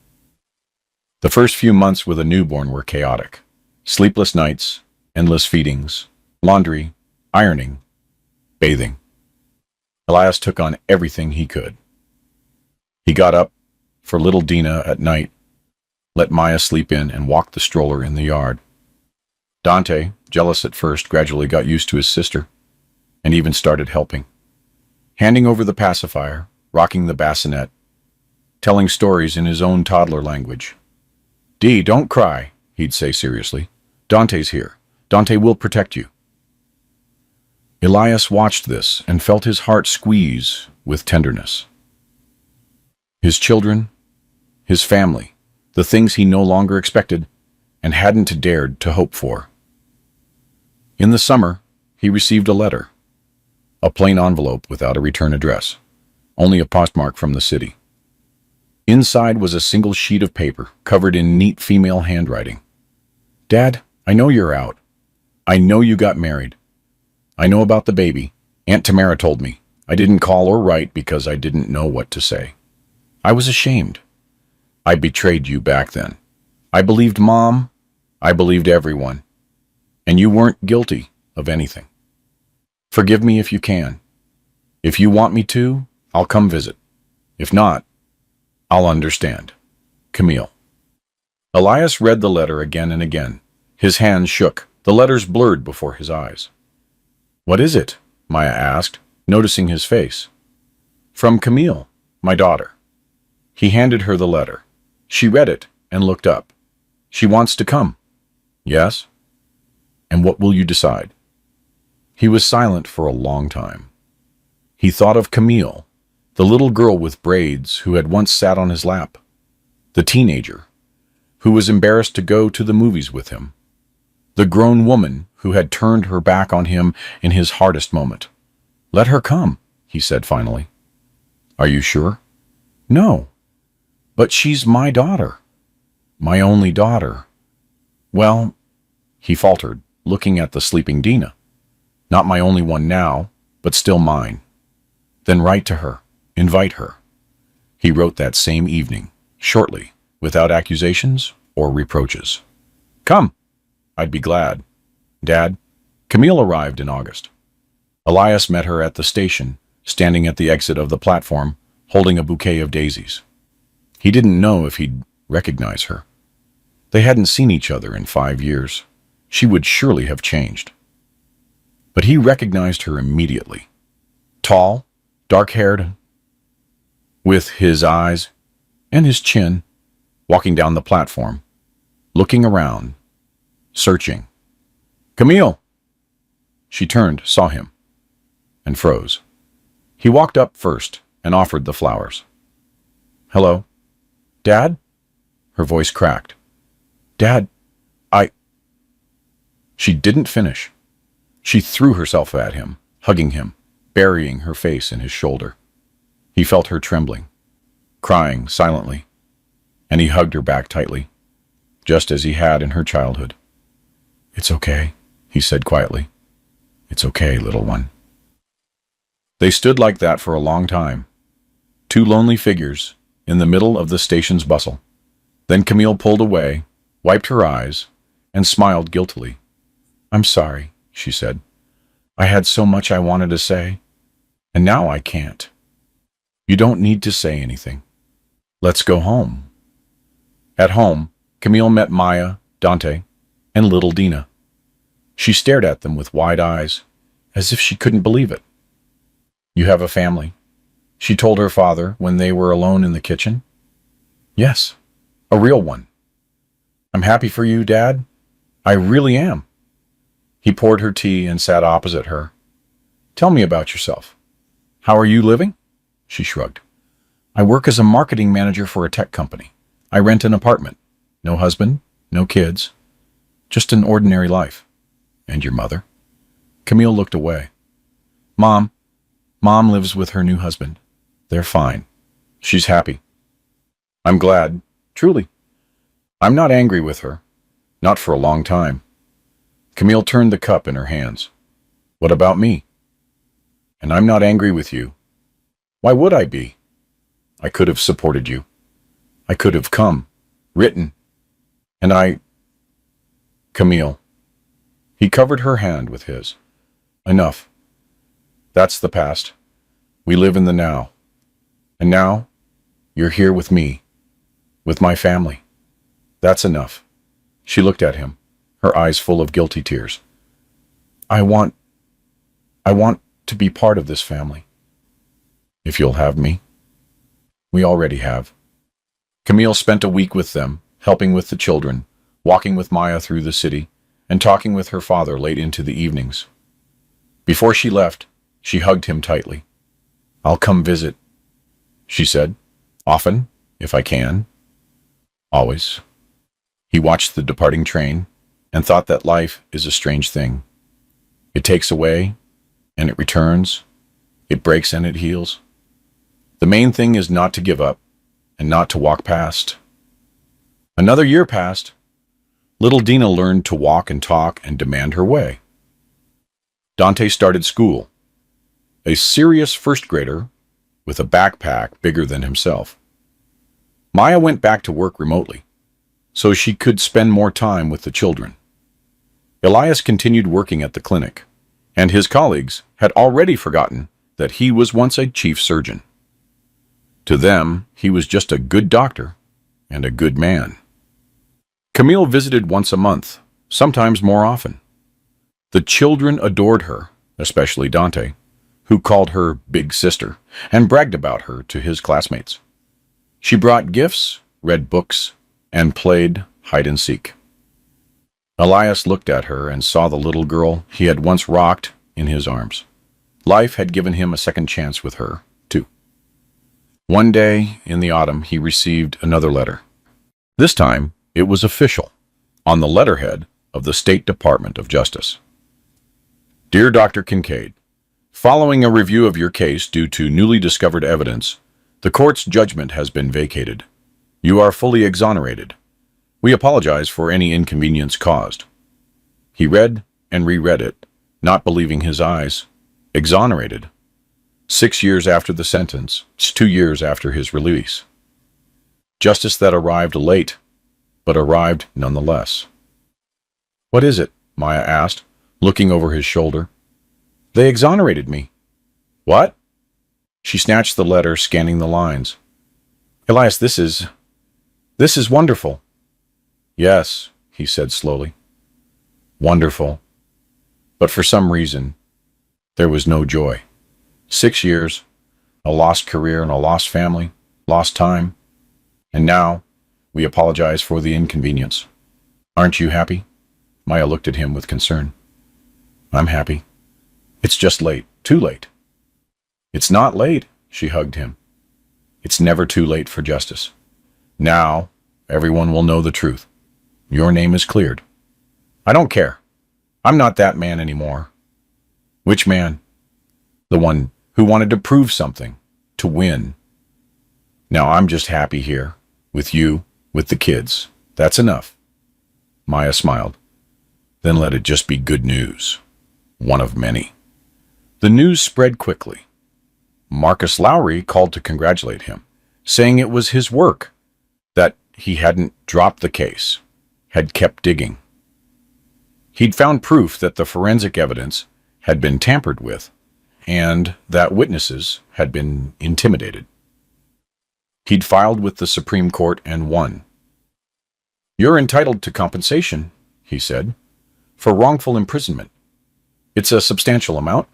The first few months with a newborn were chaotic. Sleepless nights, endless feedings, laundry, ironing, bathing. Elias took on everything he could. He got up for little Dina at night, let Maya sleep in, and walked the stroller in the yard. Dante, jealous at first, gradually got used to his sister and even started helping. Handing over the pacifier, rocking the bassinet, telling stories in his own toddler language. Dee, don't cry, he'd say seriously. Dante's here. Dante will protect you. Elias watched this and felt his heart squeeze with tenderness. His children, his family, the things he no longer expected and hadn't dared to hope for. In the summer, he received a letter. A plain envelope without a return address, only a postmark from the city. Inside was a single sheet of paper covered in neat female handwriting. Dad, I know you're out. I know you got married. I know about the baby. Aunt Tamara told me. I didn't call or write because I didn't know what to say. I was ashamed. I betrayed you back then. I believed Mom. I believed everyone. And you weren't guilty of anything. Forgive me if you can. If you want me to, I'll come visit. If not, I'll understand. Camille. Elias read the letter again and again. His hands shook. The letters blurred before his eyes. What is it? Maya asked, noticing his face. From Camille, my daughter. He handed her the letter. She read it and looked up. She wants to come. Yes? And what will you decide? He was silent for a long time. He thought of Camille, the little girl with braids who had once sat on his lap, the teenager who was embarrassed to go to the movies with him, the grown woman who had turned her back on him in his hardest moment. Let her come, he said finally. Are you sure? No, but she's my daughter, my only daughter. Well, he faltered, looking at the sleeping Dina. Not my only one now, but still mine. Then write to her, invite her. He wrote that same evening, shortly, without accusations or reproaches. Come, I'd be glad. Dad, Camille arrived in August. Elias met her at the station, standing at the exit of the platform, holding a bouquet of daisies. He didn't know if he'd recognize her. They hadn't seen each other in 5 years. She would surely have changed. But he recognized her immediately. Tall, dark-haired, with his eyes and his chin, walking down the platform, looking around, searching. Camille! She turned, saw him, and froze. He walked up first and offered the flowers. Hello? Dad? Her voice cracked. Dad, She didn't finish. She threw herself at him, hugging him, burying her face in his shoulder. He felt her trembling, crying silently, and he hugged her back tightly, just as he had in her childhood. It's okay, he said quietly. It's okay, little one. They stood like that for a long time, two lonely figures in the middle of the station's bustle. Then Camille pulled away, wiped her eyes, and smiled guiltily. I'm sorry, she said. I had so much I wanted to say, and now I can't. You don't need to say anything. Let's go home. At home, Camille met Maya, Dante, and little Dina. She stared at them with wide eyes, as if she couldn't believe it. You have a family, she told her father when they were alone in the kitchen. Yes, a real one. I'm happy for you, Dad. I really am. He poured her tea and sat opposite her. Tell me about yourself. How are you living? She shrugged. I work as a marketing manager for a tech company. I rent an apartment. No husband, no kids. Just an ordinary life. And your mother? Camille looked away. Mom lives with her new husband. They're fine. She's happy. I'm glad, truly. I'm not angry with her. Not for a long time. Camille turned the cup in her hands. What about me? And I'm not angry with you. Why would I be? I could have supported you. I could have come, written, and Camille. He covered her hand with his. Enough. That's the past. We live in the now. And now, you're here with me, with my family. That's enough. She looked at him, her eyes full of guilty tears. I want to be part of this family. If you'll have me. We already have. Camille spent a week with them, helping with the children, walking with Maya through the city, and talking with her father late into the evenings. Before she left, she hugged him tightly. I'll come visit, she said. Often, if I can. Always. He watched the departing train and thought that life is a strange thing. It takes away, and it returns. It breaks and it heals. The main thing is not to give up and not to walk past. Another year passed. Little Dina learned to walk and talk and demand her way. Dante started school, a serious first grader with a backpack bigger than himself. Maya went back to work remotely, so she could spend more time with the children. Elias continued working at the clinic, and his colleagues had already forgotten that he was once a chief surgeon. To them, he was just a good doctor and a good man. Camille visited once a month, sometimes more often. The children adored her, especially Dante, who called her Big Sister and bragged about her to his classmates. She brought gifts, read books, and played hide and seek. Elias looked at her and saw the little girl he had once rocked in his arms. Life had given him a second chance with her, too. One day in the autumn, he received another letter. This time, it was official, on the letterhead of the State Department of Justice. Dear Dr. Kincaid, following a review of your case due to newly discovered evidence, the court's judgment has been vacated. You are fully exonerated. We apologize for any inconvenience caused. He read and reread it, not believing his eyes. Exonerated. 6 years after the sentence, 2 years after his release. Justice that arrived late, but arrived nonetheless. What is it? Maya asked, looking over his shoulder. They exonerated me. What? She snatched the letter, scanning the lines. Elias, this is wonderful. Yes, he said slowly. Wonderful. But for some reason, there was no joy. 6 years, a lost career and a lost family, lost time. And now, we apologize for the inconvenience. Aren't you happy? Maya looked at him with concern. I'm happy. It's just late. Too late. It's not late, she hugged him. It's never too late for justice. Now, everyone will know the truth. Your name is cleared. I don't care. I'm not that man anymore. Which man? The one who wanted to prove something, to win. Now I'm just happy here, with you, with the kids. That's enough. Maya smiled. Then let it just be good news. One of many. The news spread quickly. Marcus Lowry called to congratulate him, saying it was his work, that he hadn't dropped the case, had kept digging. He'd found proof that the forensic evidence had been tampered with, and that witnesses had been intimidated. He'd filed with the Supreme Court and won. You're entitled to compensation, he said, for wrongful imprisonment. It's a substantial amount.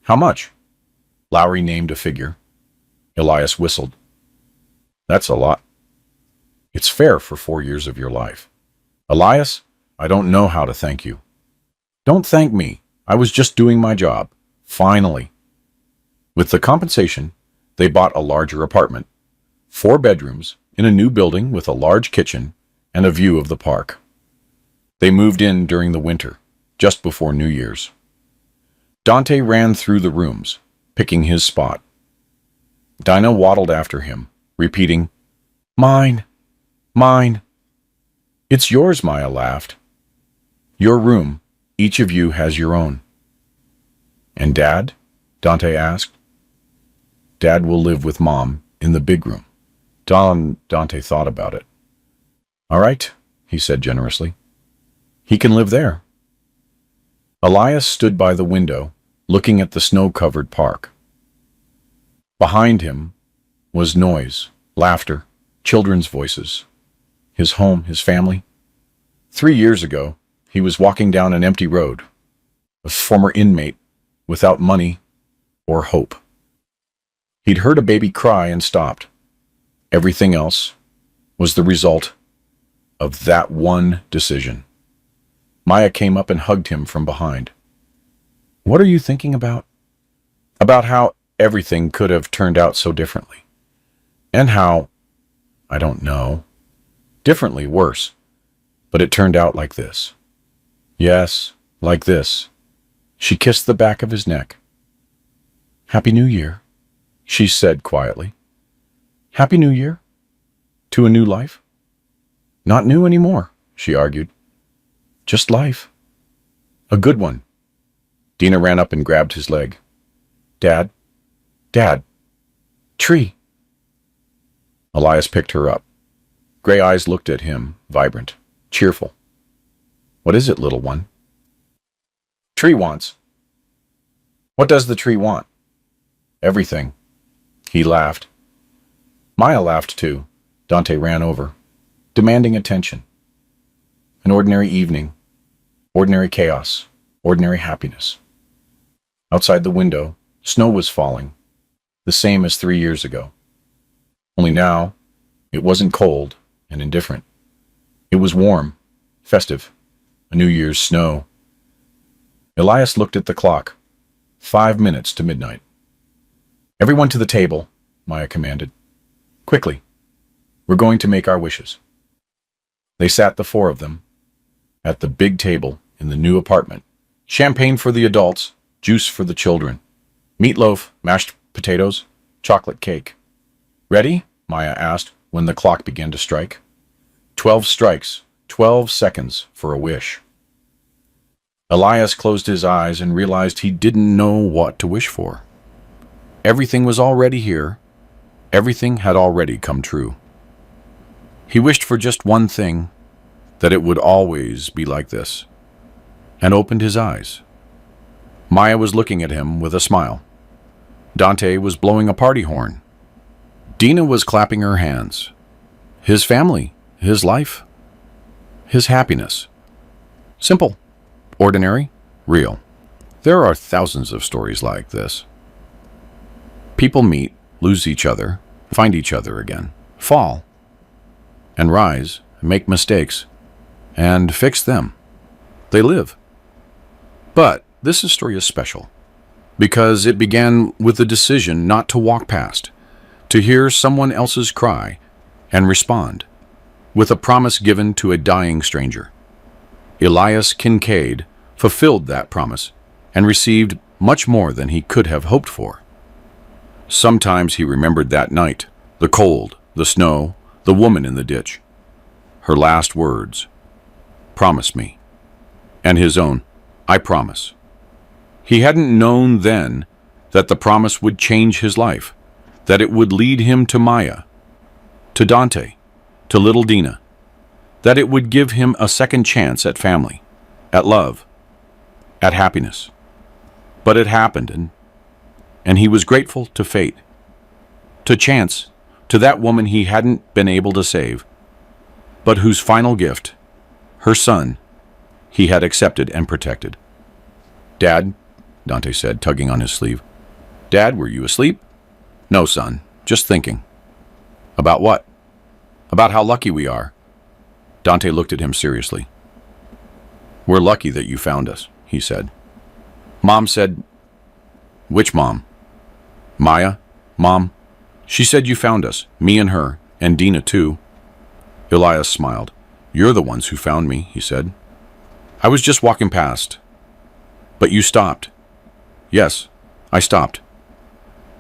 How much? Lowry named a figure. Elias whistled. That's a lot. It's fair for 4 years of your life. Elias, I don't know how to thank you. Don't thank me. I was just doing my job. Finally. With the compensation, they bought a larger apartment, 4 bedrooms, in a new building with a large kitchen and a view of the park. They moved in during the winter, just before New Year's. Dante ran through the rooms, picking his spot. Dinah waddled after him, repeating, "Mine, mine." "It's yours," Maya laughed. "Your room. Each of you has your own." "And Dad?" Dante asked. "Dad will live with Mom in the big room." Dante thought about it. "All right," he said generously. "He can live there." Elias stood by the window, looking at the snow-covered park. Behind him was noise, laughter, children's voices. His home, his family. 3 years ago, he was walking down an empty road, a former inmate, without money or hope. He'd heard a baby cry and stopped. Everything else was the result of that one decision. Maya came up and hugged him from behind. "What are you thinking about?" "About how everything could have turned out so differently. And how, I don't know, differently worse. But it turned out like this." "Yes, like this." She kissed the back of his neck. "Happy New Year," she said quietly. "Happy New Year? To a new life?" "Not new anymore," she argued. "Just life. A good one." Dina ran up and grabbed his leg. "Dad, Dad, tree." Elias picked her up. Gray eyes looked at him, vibrant, cheerful. "What is it, little one?" "Tree wants." "What does the tree want?" "Everything." He laughed. Maya laughed too. Dante ran over, demanding attention. An ordinary evening, ordinary chaos, ordinary happiness. Outside the window, snow was falling, the same as 3 years ago. Only now, it wasn't cold and indifferent. It was warm, festive, a New Year's snow. Elias looked at the clock. 5 minutes to midnight. "Everyone to the table," Maya commanded. "Quickly. We're going to make our wishes." They sat, the 4 of them, at the big table in the new apartment. Champagne for the adults, juice for the children. Meatloaf, mashed potatoes, chocolate cake. "Ready?" Maya asked when the clock began to strike. 12 strikes, 12 seconds for a wish. Elias closed his eyes and realized he didn't know what to wish for. Everything was already here. Everything had already come true. He wished for just one thing, that it would always be like this, and opened his eyes. Maya was looking at him with a smile. Dante was blowing a party horn. Dina was clapping her hands. His family, his life, his happiness. Simple, ordinary, real. There are thousands of stories like this. People meet, lose each other, find each other again, fall, and rise, make mistakes, and fix them. They live. But this story is special because it began with the decision not to walk past, to hear someone else's cry and respond, with a promise given to a dying stranger. Elias Kincaid fulfilled that promise and received much more than he could have hoped for. Sometimes he remembered that night, the cold, the snow, the woman in the ditch. Her last words, "Promise me." And his own, "I promise." He hadn't known then that the promise would change his life, that it would lead him to Maya, to Dante, to little Dina, that it would give him a second chance at family, at love, at happiness. But it happened, and he was grateful to fate, to chance, to that woman he hadn't been able to save, but whose final gift, her son, he had accepted and protected. "Dad," Dante said, tugging on his sleeve. "Dad, were you asleep?" "No, son, just thinking." "About what?" "About how lucky we are." Dante looked at him seriously. "We're lucky that you found us," he said. Mom said, "Which mom?" "Maya, Mom. She said you found us, me and her, and Dina too." Elias smiled. "You're the ones who found me," he said. "I was just walking past." "But you stopped." "Yes, I stopped."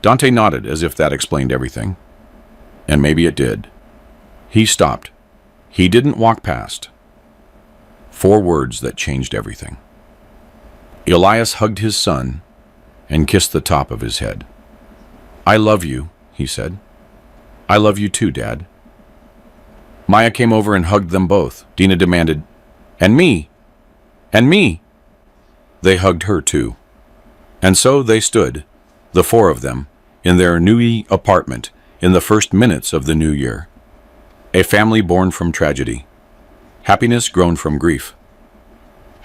Dante nodded as if that explained everything. And maybe it did. He stopped. He didn't walk past. 4 words that changed everything. Elias hugged his son and kissed the top of his head. "I love you," he said. "I love you too, Dad." Maya came over and hugged them both. Dina demanded, "And me! And me!" They hugged her too. And so they stood, the 4 of them, in their new apartment in the first minutes of the new year. A family born from tragedy. Happiness grown from grief.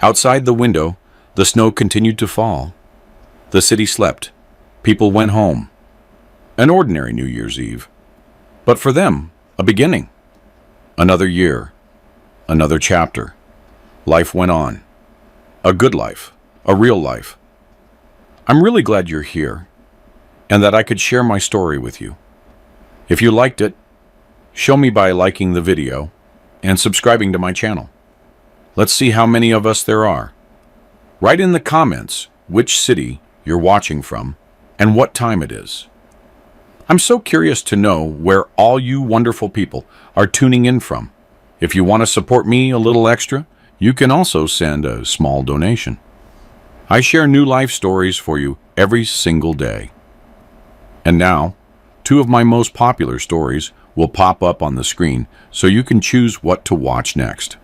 Outside the window, the snow continued to fall. The city slept. People went home. An ordinary New Year's Eve. But for them, a beginning. Another year. Another chapter. Life went on. A good life. A real life. I'm really glad you're here, and that I could share my story with you. If you liked it, show me by liking the video and subscribing to my channel. Let's see how many of us there are. Write in the comments which city you're watching from and what time it is. I'm so curious to know where all you wonderful people are tuning in from. If you want to support me a little extra, you can also send a small donation. I share new life stories for you every single day. And now, 2 of my most popular stories will pop up on the screen so you can choose what to watch next.